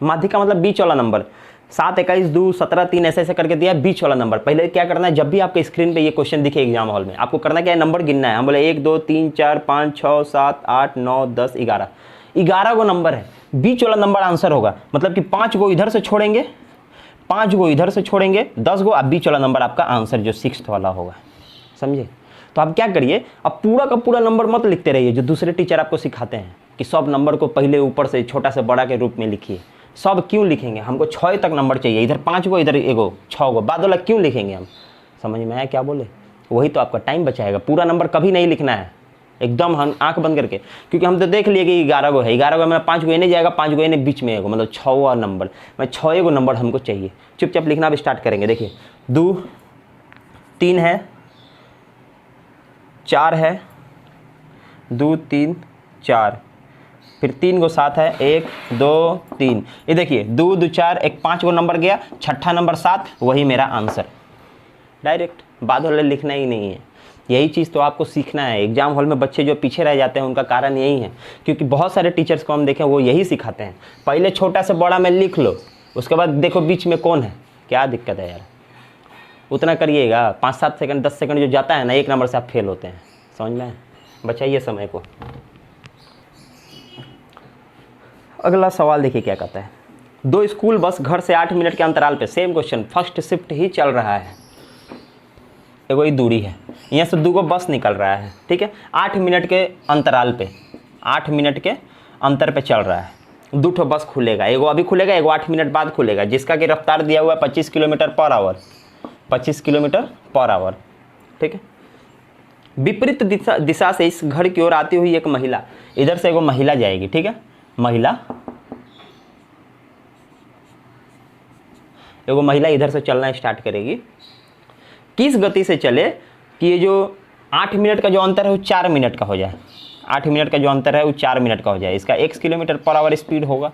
माध्यिका मतलब बीच वाला नंबर, 7 21 2 17 3 ऐसे करके दिया है, बीच वाला नंबर। पहले क्या करना है, जब भी आपके स्क्रीन पे ये क्वेश्चन दिखे एग्जाम हॉल में, आपको करना क्या है, नंबर गिनना है। हम बोले 1 2 3 4 5 6 7 8 9 10 11, 11 गो नंबर है, बीच वाला नंबर आंसर होगा। मतलब कि 5 गो इधर से छोड़ेंगे, 5 गो इधर से छोड़ेंगे, 10 गो, अब बीच वाला नंबर आपका आंसर जो 6th वाला होगा। समझे? तो आप क्या करिए, अब पूरा का पूरा नंबर मत लिखते रहिए जो दूसरे टीचर आपको सिखाते हैं कि सब नंबर को पहले ऊपर से छोटा से बड़ा के रूप में लिखिए। सब क्यों लिखेंगे, हमको 6 तक नंबर चाहिए, इधर 5 गो इधर एगो 6 गो, बाद वाला क्यों लिखेंगे हम। समझ में आया क्या बोले? वही तो आपका टाइम बचाएगा। पूरा नंबर कभी नहीं लिखना है, एकदम हम आंख बंद करके, क्योंकि हम तो देख लिए कि 11 गो है, 11 गो में 5 गो नहीं जाएगा, 5 गो इन्हें बीच में एगो, मतलब 6वां नंबर, मैं 6 गो नंबर हमको चाहिए। चुपचाप लिखना भी स्टार्ट करेंगे। देखिए 2 3 है, 4 है, 2 3 4, फिर 3 गो 7 है, 1 2 3, ये देखिए 2 2 4 1 5 गो नंबर गया, छठा नंबर 7, वही मेरा आंसर। डायरेक्ट, बाद वाले लिखना ही नहीं है। यही चीज़ तो आपको सीखना है। एग्जाम हॉल में बच्चे जो पीछे रह जाते हैं उनका कारण यही है, क्योंकि बहुत सारे टीचर्स को हम देखें वो यही सिखाते हैं, पहले छोटा से बड़ा में लिख लो, उसके बाद देखो बीच में कौन है। क्या दिक्कत है यार, उतना करिएगा, 5-7 सेकंड 10 सेकंड जो जाता है ना, एक नंबर से आप फेल होते हैं। समझ में? बचाइए समय को। अगला सवाल देखिए क्या कहता है, 2 स्कूल बस घर से 8 मिनट के अंतराल पे, सेम क्वेश्चन, फर्स्ट शिफ्ट ही चल रहा है, एगो ही दूरी है, यहाँ से 2 गो बस निकल रहा है, ठीक है, 8 मिनट के अंतराल पे, 8 मिनट के अंतर पे चल रहा है। 2 ठो बस खुलेगा, एगो अभी खुलेगा, एगो 8 मिनट बाद खुलेगा, जिसका कि रफ्तार दिया हुआ है 25 kilometre per hour, 25 kilometre per hour, ठीक है। विपरीत दिशा से इस घर की ओर आती हुई एक महिला, इधर से एगो महिला जाएगी, ठीक है, एगो महिला इधर से चलना स्टार्ट करेगी। किस गति से चले कि ये जो 8 मिनट का जो अंतर है वो 4 मिनट का हो जाए, 8 मिनट का जो अंतर है वो 4 मिनट का हो जाए। इसका x kilometre per hour speed होगा,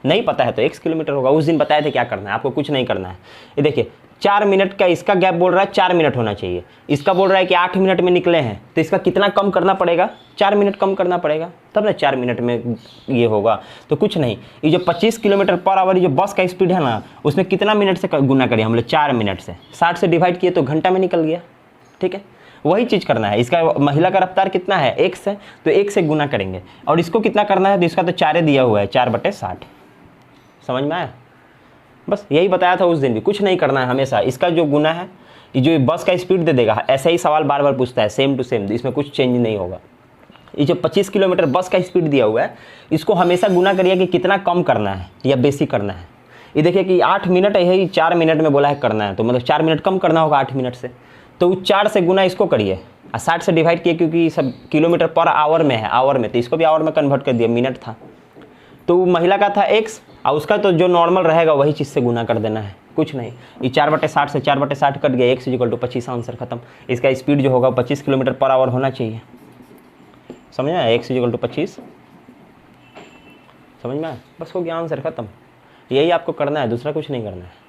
नहीं पता है तो x किलोमीटर होगा। उस दिन बताए थे क्या करना है, आपको कुछ नहीं करना है। ये देखिए 4 मिनट का इसका गैप बोल रहा है 4 मिनट होना चाहिए, इसका बोल रहा है कि 8 मिनट में निकले हैं, तो इसका कितना कम करना पड़ेगा, 4 मिनट कम करना पड़ेगा, तब ना 4 मिनट में ये होगा। तो कुछ नहीं, ये जो 25 किलोमीटर पर आवर जो बस का स्पीड है ना, उसमें कितना मिनट से गुना करिए, हम लोग 4 मिनट से, 60 से डिवाइड किए तो घंटा में निकल गया, ठीक है। वही चीज़ करना है। इसका महिला का रफ्तार कितना है, 1 से, तो 1 से गुना करेंगे, और इसको कितना करना है, तो इसका तो 4 दिया हुआ है, 4/60। समझ में आया? बस यही बताया था उस दिन भी, कुछ नहीं करना है हमेशा। इसका जो गुना है, ये जो बस का स्पीड दे देगा, ऐसा ही सवाल बार बार पूछता है, सेम टू सेम, इसमें कुछ चेंज नहीं होगा। ये जो 25 किलोमीटर बस का स्पीड दिया हुआ है, इसको हमेशा गुना करिए कि कितना कम करना है या बेसी करना है। ये देखिए कि 8 मिनट है, यही 4 मिनट में बोला है करना है, तो मतलब 4 मिनट कम करना होगा 8 मिनट से, तो 4 से गुना इसको करिए, और 60 से डिवाइड किए, क्योंकि सब किलोमीटर पर आवर में है, आवर में, तो इसको भी आवर में कन्वर्ट कर दिया, मिनट था। तो महिला का था x और उसका तो जो नॉर्मल रहेगा वही चीज़ से गुना कर देना है, कुछ नहीं। ये 4/60 से 4/60 कट गया, x = 25, आंसर खत्म। इसका स्पीड जो होगा 25 km/h होना चाहिए। समझ में आया? x = 25, समझ में आया? बस हो गया, आंसर खत्म। यही आपको करना है, दूसरा कुछ नहीं करना है।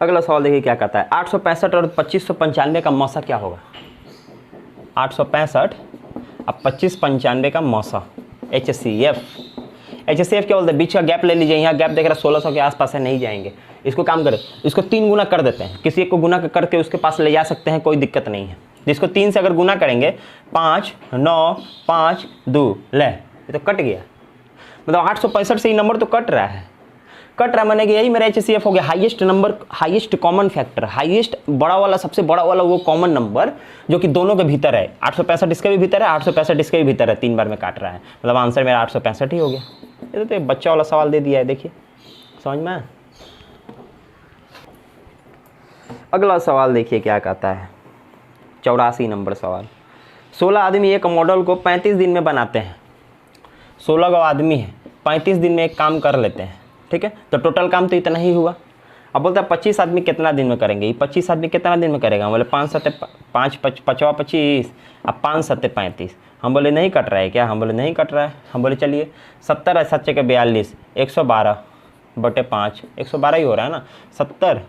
अगला सवाल देखिए क्या कहता है। 865 और 2595 का मौसा क्या होगा? 865 अब 2595 का मौसा HCF। HCF क्या बोलते हैं? बीच का गैप ले लीजिए। यहाँ गैप देख रहा 1600 के आसपास है, नहीं जाएंगे। इसको काम करें, इसको 3 गुना कर देते हैं। किसी एक को गुना करके उसके पास ले जा सकते हैं, कोई दिक्कत नहीं है। जिसको 3 से अगर गुना करेंगे 5 9 5 2 ले, ये तो कट गया। मतलब 865 से ये नंबर तो कट रहा है, माने कि यही मेरा HCF हो गया। Highest number, highest common factor, highest बड़ा वाला, सबसे बड़ा वाला वो कॉमन नंबर जो कि दोनों के भीतर है। 865 इसके भी भीतर है, 865 इसके भी भीतर है, 3 बार में काट रहा है, मतलब आंसर मेरा 865 ही हो गया। ये तो बच्चा वाला सवाल दे दिया है, देखिए समझ में। अगला सवाल देखिए क्या कहता है। 84 नंबर सवाल। 16 आदमी एक मॉडल को 35 दिन में बनाते हैं। 16 का आदमी है, 35 दिन में एक काम कर लेते हैं, ठीक है। तो टोटल काम तो इतना ही हुआ। अब बोलता है 25 आदमी कितना दिन में करेंगे? ये 25 आदमी कितना दिन में करेगा? बोले 5 7 5 5 25, अब 5 7 35। हम बोले नहीं कट रहा है क्या? हम बोले नहीं कट रहा है। हम बोले चलिए 70 7 के 42, 112/5, 112 ही हो रहा है ना। 70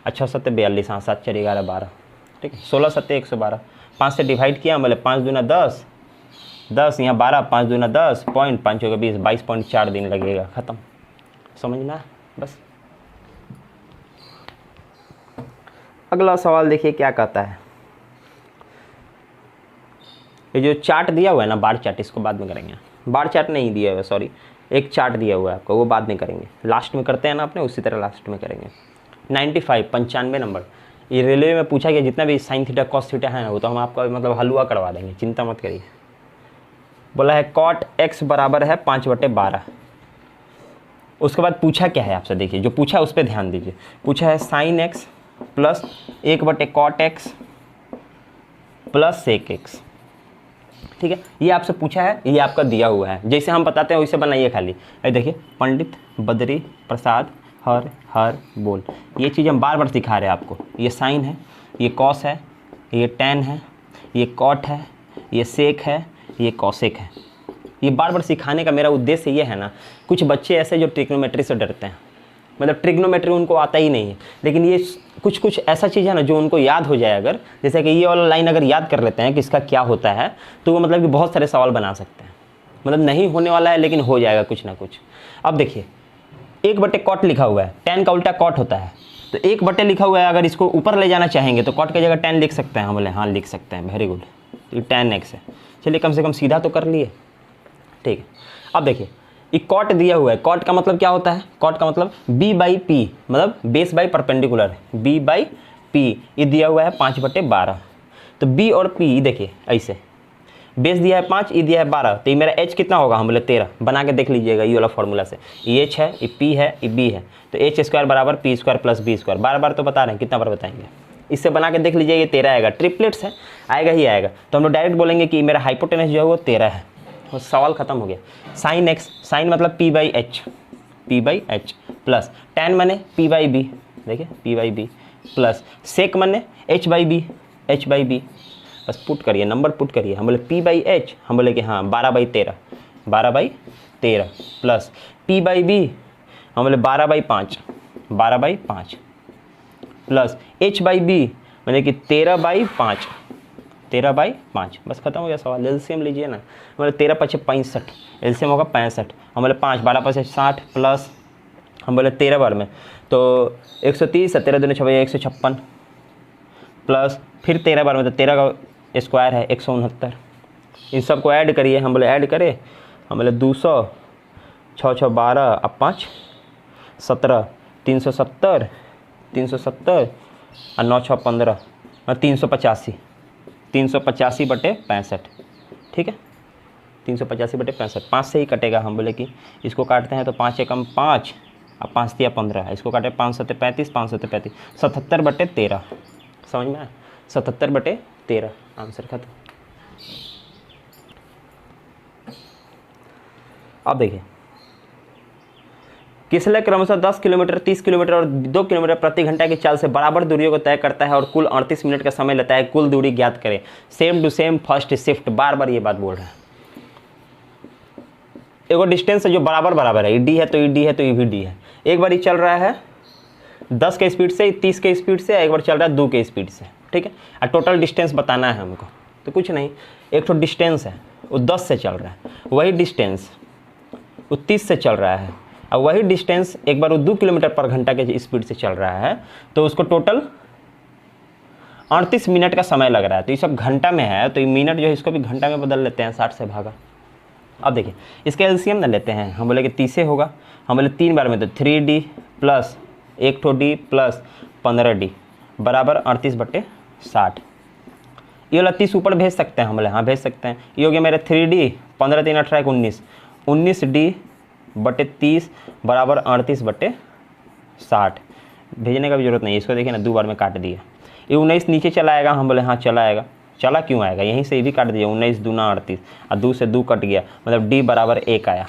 अच्छा 7 42, हाँ 7 4 11 12, ठीक है। 16 7 112, 5 से डिवाइड किया। हम बोले 5 दूना 10, 10 यहाँ 12, 5 दूना 10, पॉइंट 5 होगा 20, 22.4 दिन लगेगा, ख़त्म। समझ में? बस। अगला सवाल देखिए क्या कहता है। ये जो चार्ट दिया हुआ है ना, बार चार्ट, इसको बाद में करेंगे। बार चार्ट नहीं दिया हुआ, सॉरी, एक चार्ट दिया हुआ है आपको, वो बाद में करेंगे। लास्ट में करते हैं ना अपने, उसी तरह लास्ट में करेंगे। 95 नंबर। ये रेलवे में पूछा गया जितना भी साइन थीटा कॉस थीटा है ना, वो तो हम आपका मतलब हलवा करवा देंगे, चिंता मत करिए। बोला है cot x बराबर है 5/12। उसके बाद पूछा क्या है आपसे, देखिए जो पूछा उस पर ध्यान दीजिए। पूछा है sin x plus 1/cot x plus sec x, ठीक है। ये आपसे पूछा है, ये आपका दिया हुआ है। जैसे हम बताते हैं वैसे बनाइए खाली। अरे देखिए, पंडित बद्री प्रसाद हर हर बोल, ये चीज़ हम बार बार सिखा रहे हैं आपको। ये साइन है, ये कॉस है, ये टैन है, ये कॉट है, ये सेक है, ये कॉसेक है। ये बार बार सिखाने का मेरा उद्देश्य ये है ना, कुछ बच्चे ऐसे जो ट्रिग्नोमेट्री से डरते हैं, मतलब ट्रिग्नोमेट्री उनको आता ही नहीं है, लेकिन ये कुछ ऐसा चीज़ है ना जो उनको याद हो जाए। अगर जैसे कि ये वाला लाइन अगर याद कर लेते हैं कि इसका क्या होता है, तो वो मतलब कि बहुत सारे सवाल बना सकते हैं। मतलब नहीं होने वाला है लेकिन हो जाएगा कुछ ना कुछ। अब देखिए 1/cot लिखा हुआ है, tan का उल्टा cot होता है, तो 1/ लिखा हुआ है। अगर इसको ऊपर ले जाना चाहेंगे तो cot की जगह tan लिख सकते हैं। हम बोले हाँ लिख सकते हैं, वेरी गुड। तो tan x है, चलिए कम से कम सीधा तो कर लिए, ठीक है। अब देखिए ये cot दिया हुआ है, cot का मतलब क्या होता है? cot का मतलब b/p, मतलब बेस बाई परपेंडिकुलर, b/p। ये दिया हुआ है 5/12। तो b और p देखिए ऐसे, बेस दिया है 5, ये दिया है 12, तो ये मेरा h कितना होगा? हम बोले 13। बना के देख लीजिएगा ये वाला फॉर्मूला से। ये h है, ये p है, ये b है, तो h² बराबर p² प्लस b²। बार बार तो बता रहे हैं, कितना बार बताएंगे? इससे बना के देख लीजिए, ये 13 आएगा। ट्रिपलेट्स है, आएगा ही आएगा। तो हम लोग डायरेक्ट बोलेंगे कि मेरा हाइपोटेनस जो है वो 13 है, और सवाल खत्म हो गया। साइन x, साइन मतलब p/h, p/h प्लस tan माने p/b, देखिए p/b प्लस सेक माने h/b, h/b। बस पुट करिए, नंबर पुट करिए। हम बोले p/h, हम बोले कि हाँ 12/13, 12/13 प्लस p/b, हम बोले 12/5, 12/5 प्लस h/b माने कि 13/5, 13/5। बस खत्म हो गया सवाल। एलसीएम लीजिए ना, मतलब 13 × 5 = 65, एलसीएम होगा 65। हम बोले 5, 12 × 5 = 60 प्लस हम बोले 13 बार में तो 130, 17 दूनी 26, 156 प्लस फिर 13 बार में तो 13 का स्क्वायर है 169। इन सबको ऐड करिए। हम बोले ऐड करें, हम बोले 200, 6 6 12, अब 5 17, 370, 370 और 9 6 15 और 385, 385/65, ठीक है। 385/65, 5 से ही कटेगा। हम बोले कि इसको काटते हैं तो 5 एकम 5 और 5 × 15, इसको काटे 5 × 7 = 35, 5 × 7 = 35, 77/13। समझ में आया? 77/13, आंसर खत्म। अब देखिए, किसलय क्रमशः 10 किलोमीटर, 30 किलोमीटर और 2 किलोमीटर प्रति घंटा की चाल से बराबर दूरियों को तय करता है और कुल 38 मिनट का समय लेता है। कुल दूरी ज्ञात करें। Same to same first shift, बार बार ये बात बोल रहा है। एगो डिस्टेंस है जो बराबर बराबर है, डी है तो डी है तो ई भी डी है। एक बार ये चल रहा है 10 के स्पीड से, 30 के स्पीड से, एक बार चल रहा है 2 के स्पीड से, ठीक है। और टोटल डिस्टेंस बताना है हमको, तो कुछ नहीं, एक तो डिस्टेंस है वो 10 से चल रहा है, वही डिस्टेंस वो 30 से चल रहा है, और वही डिस्टेंस एक बार वो 2 किलोमीटर पर घंटा के स्पीड से चल रहा है, तो उसको टोटल 38 मिनट का समय लग रहा है। तो ये सब घंटा में है, तो ये मिनट जो है इसको भी घंटा में बदल लेते हैं, 60 से भागा। अब देखिए इसका एलसीएम ना लेते हैं, हम बोले कि 30 से होगा, हम बोले 3 बार में, तो 3D plus 1D plus 15D बराबर 38/60। ये वाला 30 ऊपर भेज सकते हैं, हम बोले हाँ भेज सकते हैं। ये हो गया मेरे 3D, 15 3 18 19, 19D/30 बराबर 38/60। भेजने का भी जरूरत नहीं है, इसको देखिए ना 2 बार में काट दिया। ये 19 नीचे चला आएगा, हम बोले हाँ चला आएगा। चला क्यों आएगा, यहीं से भी काट दिया, 19 दूना 38 और 2 से 2 कट गया, मतलब D बराबर 1 आया,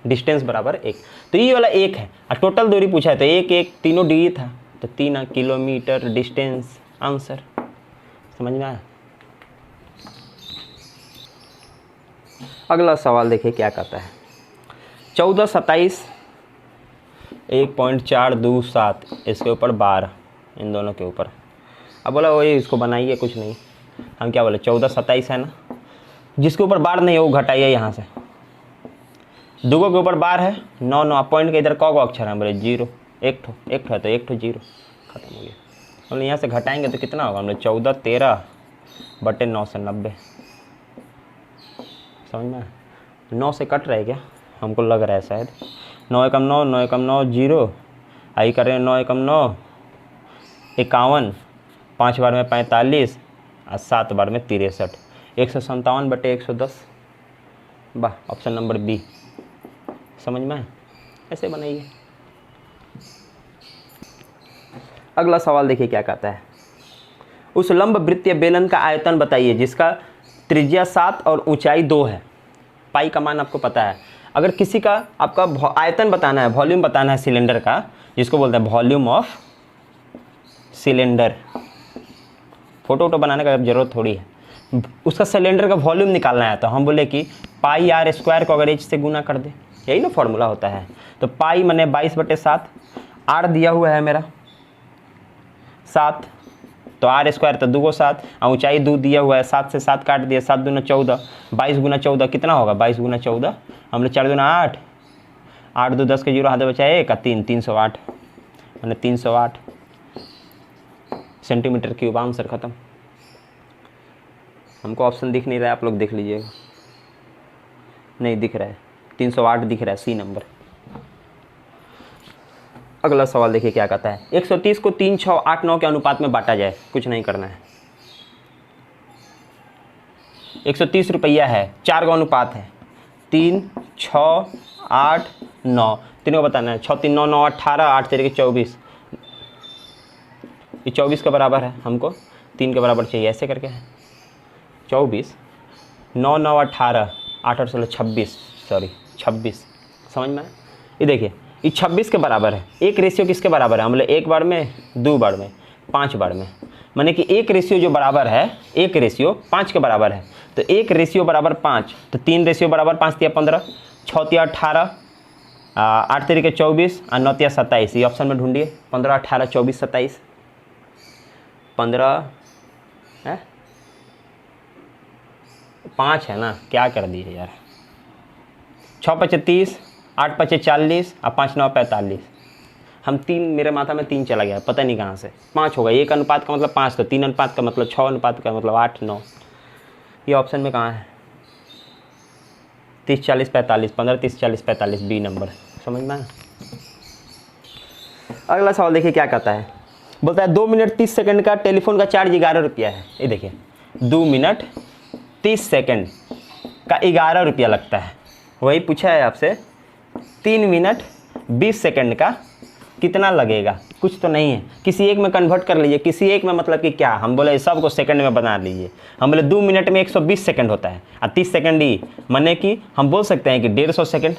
डिस्टेंस बराबर 1। तो ये वाला 1 है, और टोटल दूरी पूछा है तो 1 1 तीनों डी था, तो 3 किलोमीटर डिस्टेंस आंसर। समझ में आया। अगला सवाल देखिए क्या कहता है। 14 27 1.427 इसके ऊपर 12, इन दोनों के ऊपर। अब बोला वही इसको बनाइए, कुछ नहीं। हम क्या बोले 14 27 है ना, जिसके ऊपर 12 नहीं है वो घटाइए यहाँ से। दुगो के ऊपर 12 है, 9 9 पॉइंट के इधर कौ अक्षर है, बोले 0, एक ठो है तो 1 ठो 0 खत्म हो गया। हम यहाँ से घटाएंगे तो कितना होगा, हमने 14 13/9 से 90। समझ में 9 से कट रहा है क्या, हमको लग रहा है शायद। 9 एकम 9, 9 एकम 9 0, आई कर रहे हैं 9 एकम 9 51, 5 बार में 45 और 7 बार में 63, 157/110। वाह, ऑप्शन नंबर बी। समझ में ऐसे बनाइए। अगला सवाल देखिए क्या कहता है। उस लंब वृत्तीय बेलन का आयतन बताइए जिसका त्रिज्या 7 और ऊंचाई 2 है। पाई का मान आपको पता है। अगर किसी का आपका आयतन बताना है, वॉल्यूम बताना है सिलेंडर का, जिसको बोलते हैं वॉल्यूम ऑफ सिलेंडर, फोटो वोटो बनाने का जरूरत थोड़ी है, उसका सिलेंडर का वॉल्यूम निकालना है, तो हम बोले कि पाई आर स्क्वायर को अगर एच से गुना कर दे, यही ना फॉर्मूला होता है। तो पाई मने 22/7, आर दिया हुआ है मेरा 7, तो आर स्क्वायर तो 2 7, और ऊंचाई 2 दिया हुआ है, 7 से 7 काट दिया, 7 दूना 14, 22 गुना 14 कितना होगा, 22 गुना 14 हम लोग 4 दूना 8, 8 2 10 के 0 हाथ बचा 1 3, 308 मैंने 308 सेंटीमीटर क्यूब। आंसर खत्म। हमको ऑप्शन दिख नहीं रहा है, आप लोग देख लीजिएगा। नहीं दिख रहा है, 308 दिख रहा है, सी नंबर। अगला सवाल देखिए क्या कहता है। 130 को 3 6 8 9 के अनुपात में बांटा जाए। कुछ नहीं करना है। 130 रुपया है, 4 का अनुपात है, 3 6 8 9, तीनों को बताना है। 6 3 9 9 18, 8 3 24, ये 24 के बराबर है, हमको 3 के बराबर चाहिए, ऐसे करके है 24 9 9 18 8 और 16 26, सॉरी 26। समझ में। ये देखिए ये 26 के बराबर है। एक रेशियो किसके बराबर है, हम बोले 1 बार में 2 बार में 5 बार में, माने कि एक रेशियो जो बराबर है, एक रेशियो 5 के बराबर है, तो एक रेशियो बराबर 5, तो 3 रेशियो बराबर 5 तिया 15, 6 तिया 18, 8 तरीके 24 और 9 तिया 27। ये ऑप्शन में ढूंढिए, 15 18 24 27, 15 है 5 है ना, क्या कर दिए यार। 6 5 30, 8 5 40 और 5 9 45। हम 3, मेरे माथा में 3 चला गया, पता नहीं कहाँ से 5 होगा। 1 अनुपात का मतलब 5, तो 3 अनुपात का मतलब 6 अनुपात का मतलब 8 9। ये ऑप्शन में कहाँ है, 30 40 45, 15 30 40 45, बी नंबर। समझ में। अगला सवाल देखिए क्या कहता है। बोलता है 2 मिनट 30 सेकंड का टेलीफोन का चार्ज 11 रुपया है। ये देखिए 2 मिनट 30 सेकंड का 11 रुपया लगता है। वही पूछा है आपसे 3 मिनट 20 सेकंड का कितना लगेगा, कुछ तो नहीं है, किसी एक में कन्वर्ट कर लीजिए। किसी एक में मतलब कि क्या, हम बोले सब को सेकंड में बना लीजिए। हम बोले 2 मिनट में 120 सेकंड होता है और 30 सेकंड ही, माने कि हम बोल सकते हैं कि 150 सेकंड।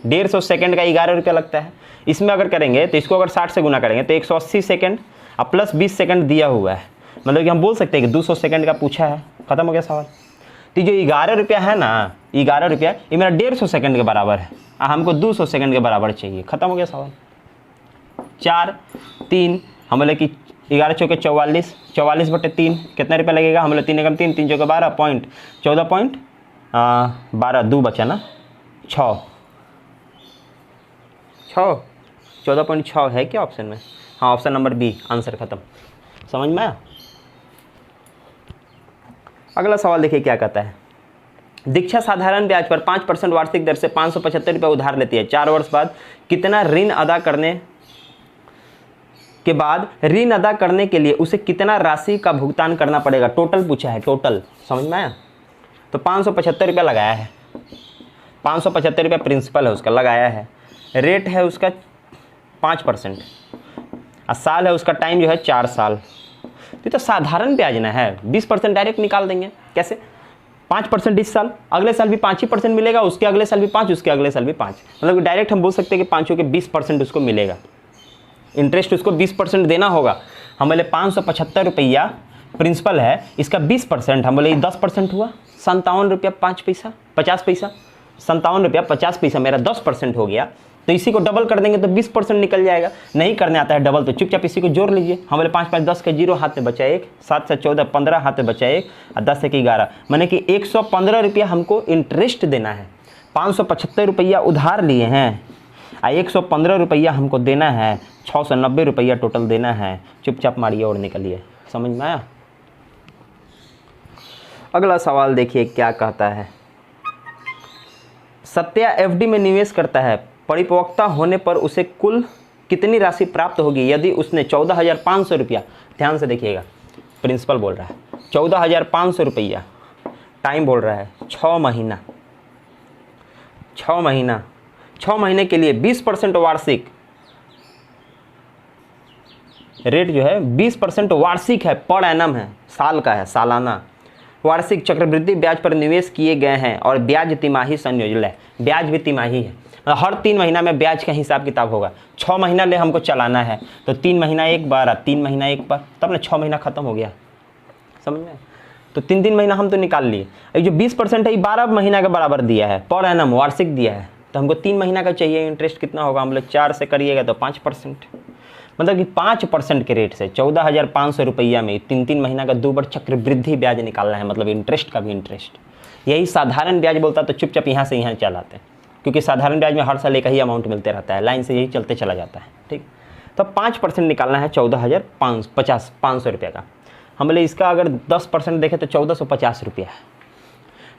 150 सेकंड का 11 रुपया लगता है। इसमें अगर करेंगे तो इसको अगर 60 से गुना करेंगे तो 180 सेकंड और प्लस 20 सेकंड दिया हुआ है, मतलब कि हम बोल सकते हैं कि 200 सेकंड का पूछा है। खत्म हो गया सवाल। तो जो 11 रुपया है ना, 11 रुपया ये मेरा 150 सेकंड के बराबर है और हमको 200 सेकंड के बराबर चाहिए। खत्म हो गया सवाल। 4 3 हम बोले कि 11 चौके 44, 44/3 कितना रुपया लगेगा। हम बोले 3 एकम 3, 3 चौके 12 पॉइंट 14 पॉइंट 12 2 बचा ना 6 14.6 है क्या ऑप्शन में? हाँ, ऑप्शन नंबर बी आंसर। खत्म। समझ में आया? अगला सवाल देखिए क्या कहता है। दीक्षा साधारण ब्याज पर 5% वार्षिक दर से 575 रुपये उधार लेती है। 4 वर्ष बाद कितना ऋण अदा करने के बाद ऋण अदा करने के लिए उसे कितना राशि का भुगतान करना पड़ेगा? टोटल पूछा है, टोटल। समझ में आया? तो 575 रुपया लगाया है, 575 रुपया प्रिंसिपल है उसका लगाया है, रेट है उसका 5% और साल है उसका, टाइम जो है 4 साल। तो साधारण ब्याज ना है, 20% डायरेक्ट निकाल देंगे। कैसे? 5% इस साल, अगले साल भी 5 ही % मिलेगा, उसके अगले साल भी 5, उसके अगले साल भी 5, मतलब डायरेक्ट हम बोल सकते हैं कि 5 के 20% उसको मिलेगा। इंटरेस्ट उसको 20% देना होगा। हम बोले 575 रुपया प्रिंसिपल है, इसका 20% हम बोले 10% हुआ, 57 रुपया 5 पैसा 50 पैसा, 57 रुपया 50 पैसा मेरा 10% हो गया। तो इसी को डबल कर देंगे तो 20% निकल जाएगा। नहीं करने आता है डबल तो चुपचाप इसी को जोड़ लीजिए। हम बोले 5 5 10 के 0 हाथ में बचा 1, 7 से 14 15 हाथ में बचा 1 और 10 से 11, माने कि 115 रुपया हमको इंटरेस्ट देना है। 575 रुपया उधार लिए हैं और 115 रुपया हमको देना है, 690 रुपया टोटल देना है। चुपचाप मारिए और निकलिए। समझ में आया? अगला सवाल देखिए क्या कहता है। सत्या एफडी में निवेश करता है, परिपक्वता होने पर उसे कुल कितनी राशि प्राप्त होगी यदि उसने 14,500 रुपया, ध्यान से देखिएगा, प्रिंसिपल बोल रहा है 14,500 रुपया, टाइम बोल रहा है 6 महीना, 6 महीना, 6 महीने के लिए 20% वार्षिक रेट जो है 20% वार्षिक है, पर एनम है, साल का है, सालाना वार्षिक चक्रवृद्धि ब्याज पर निवेश किए गए हैं और ब्याज तिमाही संयोजन है, ब्याज भी तिमाही है, हर 3 महीना में ब्याज का हिसाब किताब होगा। 6 महीना ले हमको चलाना है तो 3 महीना एक बार और 3 महीना एक बार, तब ना 6 महीना खत्म हो गया। समझ में? तो 3 महीना हम तो निकाल लिए। ये जो 20% है ये 12 महीना के बराबर दिया है, पर एनम वार्षिक दिया है, तो हमको 3 महीना का चाहिए। इंटरेस्ट कितना होगा? हम लोग 4 से करिएगा तो 5%, मतलब कि 5% के रेट से 14,500 रुपया में 3 महीना का 2 बार चक्रवृद्धि ब्याज निकालना है, मतलब इंटरेस्ट का भी इंटरेस्ट। यही साधारण ब्याज बोलता तो चुपचाप यहाँ से यहाँ चलाते हैं, क्योंकि साधारण ब्याज में हर साल एक ही अमाउंट मिलते रहता है, लाइन से यही चलते चला जाता है। ठीक, तो 5% निकालना है 14,500 रुपये का। हम बोले इसका अगर 10% देखें तो 1450 रुपया है,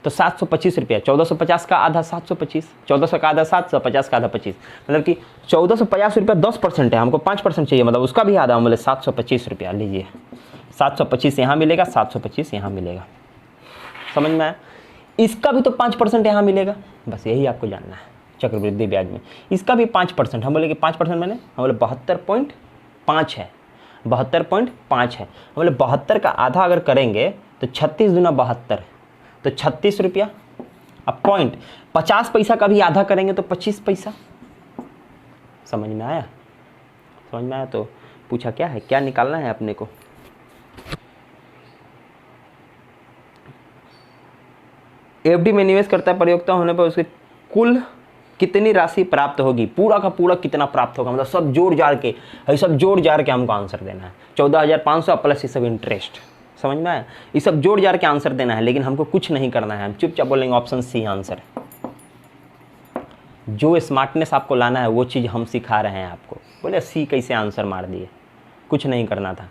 तो 725 रुपया, 1450 का आधा 725, 1400 का आधा 750 का आधा 25, मतलब कि 1450 रुपया 10% है, हमको 5% चाहिए, मतलब उसका भी आधा। हम बोले 725 रुपया लीजिए, 725 यहाँ मिलेगा, 725 यहाँ मिलेगा। समझ में आया? इसका भी तो 5% यहाँ मिलेगा, बस यही आपको जानना है। चक्रवृद्धि ब्याज में इसका भी 5%, हम बोले कि 5% मैंने, हम बोले 72.5 है, 72.5 है। हम बोले 72 का आधा अगर करेंगे तो 36 दूना 72, तो 36 रुपया। अब पॉइंट 50 पैसा का भी आधा करेंगे तो 25 पैसा। समझ में आया? समझ में आया? तो पूछा क्या है, क्या निकालना है अपने को? एफडी में निवेश करता है, परिपक्वता होने पर उसके कुल कितनी राशि प्राप्त होगी? पूरा का पूरा कितना प्राप्त होगा, मतलब सब जोड़ जाड़ के, सब जोड़ जाड़ के हमको आंसर देना है। 14,500 प्लस ये सब इंटरेस्ट। समझ में आया? ये सब जोड़ जाड़ के आंसर देना है, लेकिन हमको कुछ नहीं करना है, हम चुपचाप बोलेंगे ऑप्शन सी आंसर है। जो स्मार्टनेस आपको लाना है वो चीज़ हम सिखा रहे हैं आपको। बोले सी कैसे आंसर मार दिए, कुछ नहीं करना था।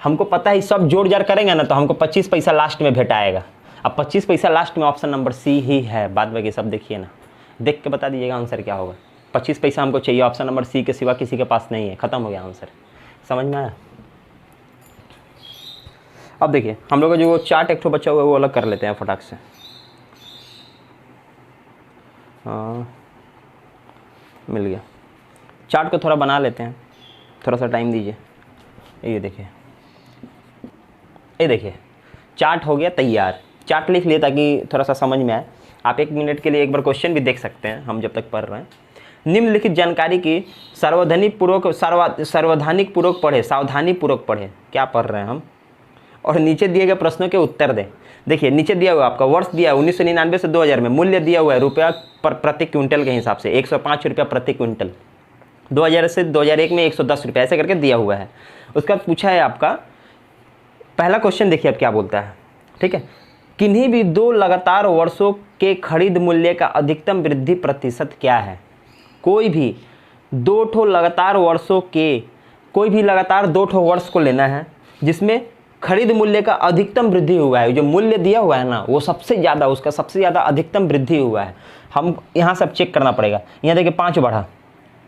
हमको पता है सब जोड़ जाड़ करेंगे ना तो हमको 25 पैसा लास्ट में भेटाएगा। अब 25 पैसा लास्ट में ऑप्शन नंबर सी ही है, बाद बाकी सब देखिए ना, देख के बता दीजिएगा आंसर क्या होगा। 25 पैसा हमको चाहिए, ऑप्शन नंबर सी के सिवा किसी के पास नहीं है, खत्म हो गया आंसर। समझ में आया? अब देखिए हम लोग का जो वो चार्ट एक ठो बचा हुआ है वो अलग कर लेते हैं फटाक से। हाँ मिल गया, चार्ट को थोड़ा बना लेते हैं। थोड़ा सा टाइम दीजिए। ये देखिए चार्ट हो गया तैयार। चार्ट लिख लिए ताकि थोड़ा सा समझ में आए। आप 1 मिनट के लिए एक बार क्वेश्चन भी देख सकते हैं हम जब तक पढ़ रहे हैं। निम्नलिखित जानकारी की सावधानीपूर्वक पढ़े, सावधानीपूर्वक पढ़े। क्या पढ़ रहे हैं हम? और नीचे दिए गए प्रश्नों के उत्तर दें। देखिए नीचे दिया हुआ आपका वर्ष दिया है 1999 से 2000 में, मूल्य दिया हुआ है रुपया प्रति क्विंटल के हिसाब से 105 रुपया प्रति क्विंटल, 2000 से 2001 में 110 रुपया, ऐसे करके दिया हुआ है। उसका पूछा है आपका पहला क्वेश्चन, देखिए अब क्या बोलता है, ठीक है। किन्हीं भी 2 लगातार वर्षों के खरीद मूल्य का अधिकतम वृद्धि प्रतिशत क्या है? कोई भी 2 लगातार वर्षों के, कोई भी लगातार 2 वर्ष को लेना है जिसमें खरीद मूल्य का अधिकतम वृद्धि हुआ है। जो मूल्य दिया हुआ है ना वो सबसे ज़्यादा, उसका सबसे ज़्यादा अधिकतम वृद्धि हुआ है। हम यहाँ सब चेक करना पड़ेगा। यहाँ देखिए 5 बढ़ा,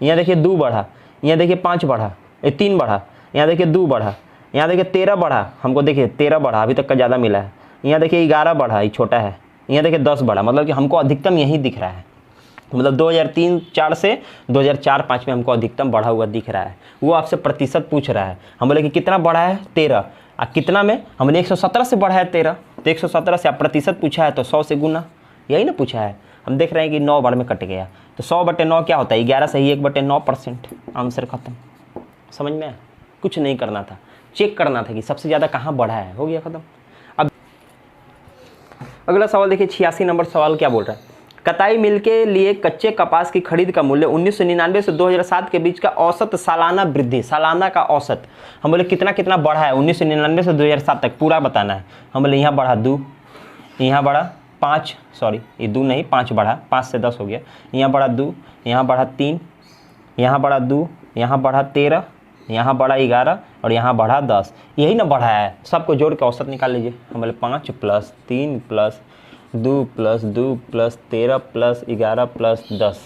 यहाँ देखिए 2 बढ़ा, यहाँ देखिए 5 बढ़ा, ये 3 बढ़ा, यहाँ देखिए 2 बढ़ा, यहाँ देखिए 13 बढ़ा, हमको देखिए 13 बढ़ा, अभी तक का ज़्यादा मिला है। यहाँ देखिए 11 बढ़ा, ये छोटा है। यहाँ देखिए 10 बढ़ा, मतलब कि हमको अधिकतम यही दिख रहा है। मतलब 2003-04 से 2004-05 में हमको अधिकतम बढ़ा हुआ दिख रहा है। वो आपसे प्रतिशत पूछ रहा है। हम बोले कि कितना बढ़ा है? 13। कितना में? हमने 117 से बढ़ा है 13, तो 117 से आप प्रतिशत पूछा है तो 100 से गुना, यही ना पूछा है। हम देख रहे हैं कि 9 बार में कट गया, तो 100/9 क्या होता है? 11 सही, 1/9%। आंसर खत्म। समझ में आया? कुछ नहीं करना था, चेक करना था कि सबसे ज़्यादा कहाँ बढ़ा है, हो गया खत्म। अब अगला सवाल देखिए, 86 नंबर सवाल क्या बोल रहा है? कताई मिल के लिए कच्चे कपास की खरीद का मूल्य 1999 से 2007 के बीच का औसत सालाना वृद्धि, सालाना का औसत। हम बोले कितना कितना बढ़ा है 1999 से 2007 तक, पूरा बताना है। हम बोले यहाँ बढ़ा 2, यहाँ बढ़ा 5, सॉरी ये 2 नहीं 5 बढ़ा, 5 से 10 हो गया। यहाँ बढ़ा 2, यहाँ बढ़ा 3, यहाँ बढ़ा 2, यहाँ बढ़ा 13, यहाँ बढ़ा 11 और यहाँ बढ़ा 10। यही ना बढ़ा है, सबको जोड़ के औसत निकाल लीजिए। हम बोले 5 + 3 + 2 + 2 + 13 + 11 + 10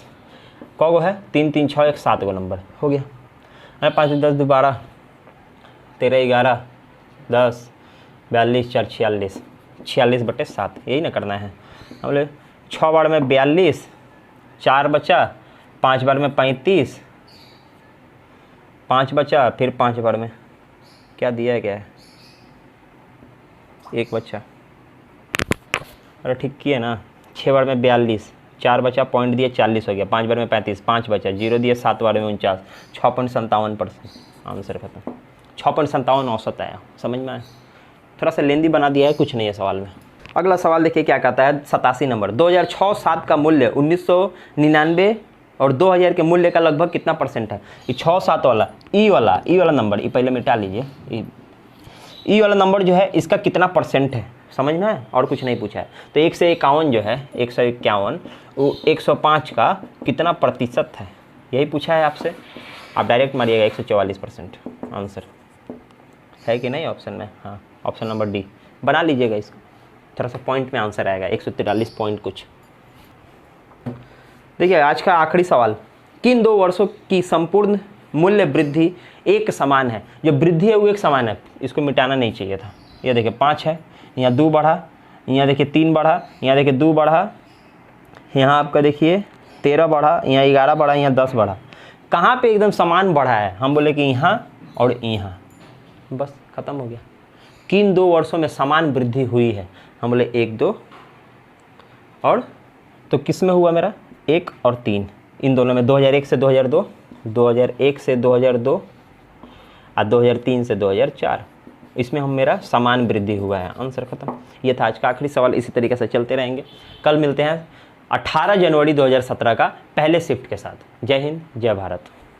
कौ गो है? 3 3 6 1 7 गो नंबर हो गया। अरे 5 10 2 12 13 11 10 42 4 46, 46/7, यही ना करना है। हम बोले 6 बार में 42, 4 बचा, 5 बार में 35, 5 बचा, फिर 5 बार में क्या दिया है, क्या है 1 बचा। अरे ठीक किए ना, 6 बार में 42, 4 बचा, पॉइंट दिए 40 हो गया, 5 बार में 35, 5 बचा, 0 दिए, 7 बार में 49, 6.57%। आंसर खत्म। 6.57 औसत आया। समझ में आया? थोड़ा सा लेंदी बना दिया है, कुछ नहीं है सवाल में। अगला सवाल देखिए क्या कहता है, 87 नंबर। 2006-07 का मूल्य 1999 और 2000 के मूल्य का लगभग कितना % है? ये 6-7 वाला ई वाला नंबर, ये पहले मिटा लीजिए। ई वाला नंबर जो है इसका कितना % है, समझ में है? और कुछ नहीं पूछा है। तो 1 से 51 जो है, 151, वो 105 का कितना प्रतिशत है, यही पूछा है आपसे। आप डायरेक्ट मारिएगा 144% आंसर है कि नहीं ऑप्शन में? हाँ, ऑप्शन नंबर डी बना लीजिएगा इसको, थोड़ा सा पॉइंट में आंसर आएगा, 143 पॉइंट कुछ। देखिए आज का आखिरी सवाल, किन 2 वर्षों की संपूर्ण मूल्य वृद्धि एक समान है? जो वृद्धि है वो एक समान है, इसको मिटाना नहीं चाहिए था। ये देखिए 5 है, यहाँ 2 बढ़ा, यहाँ देखिए 3 बढ़ा, यहाँ देखिए 2 बढ़ा, यहाँ आपका देखिए 13 बढ़ा, यहाँ 11 बढ़ा, यहाँ 10 बढ़ा। कहाँ पे एकदम समान बढ़ा है? हम बोले कि यहाँ और यहाँ, बस ख़त्म हो गया। किन 2 वर्षों में समान वृद्धि हुई है? हम बोले 1 2 और, तो किस में हुआ मेरा 1 और 3, इन दोनों में 2001 से 2002, 2001 से 2002 और 2003 से 2004, इसमें हम मेरा समान वृद्धि हुआ है। आंसर खत्म। ये था आज का आखिरी सवाल। इसी तरीके से चलते रहेंगे। कल मिलते हैं 18 जनवरी 2017 का पहले शिफ्ट के साथ। जय हिंद, जय भारत।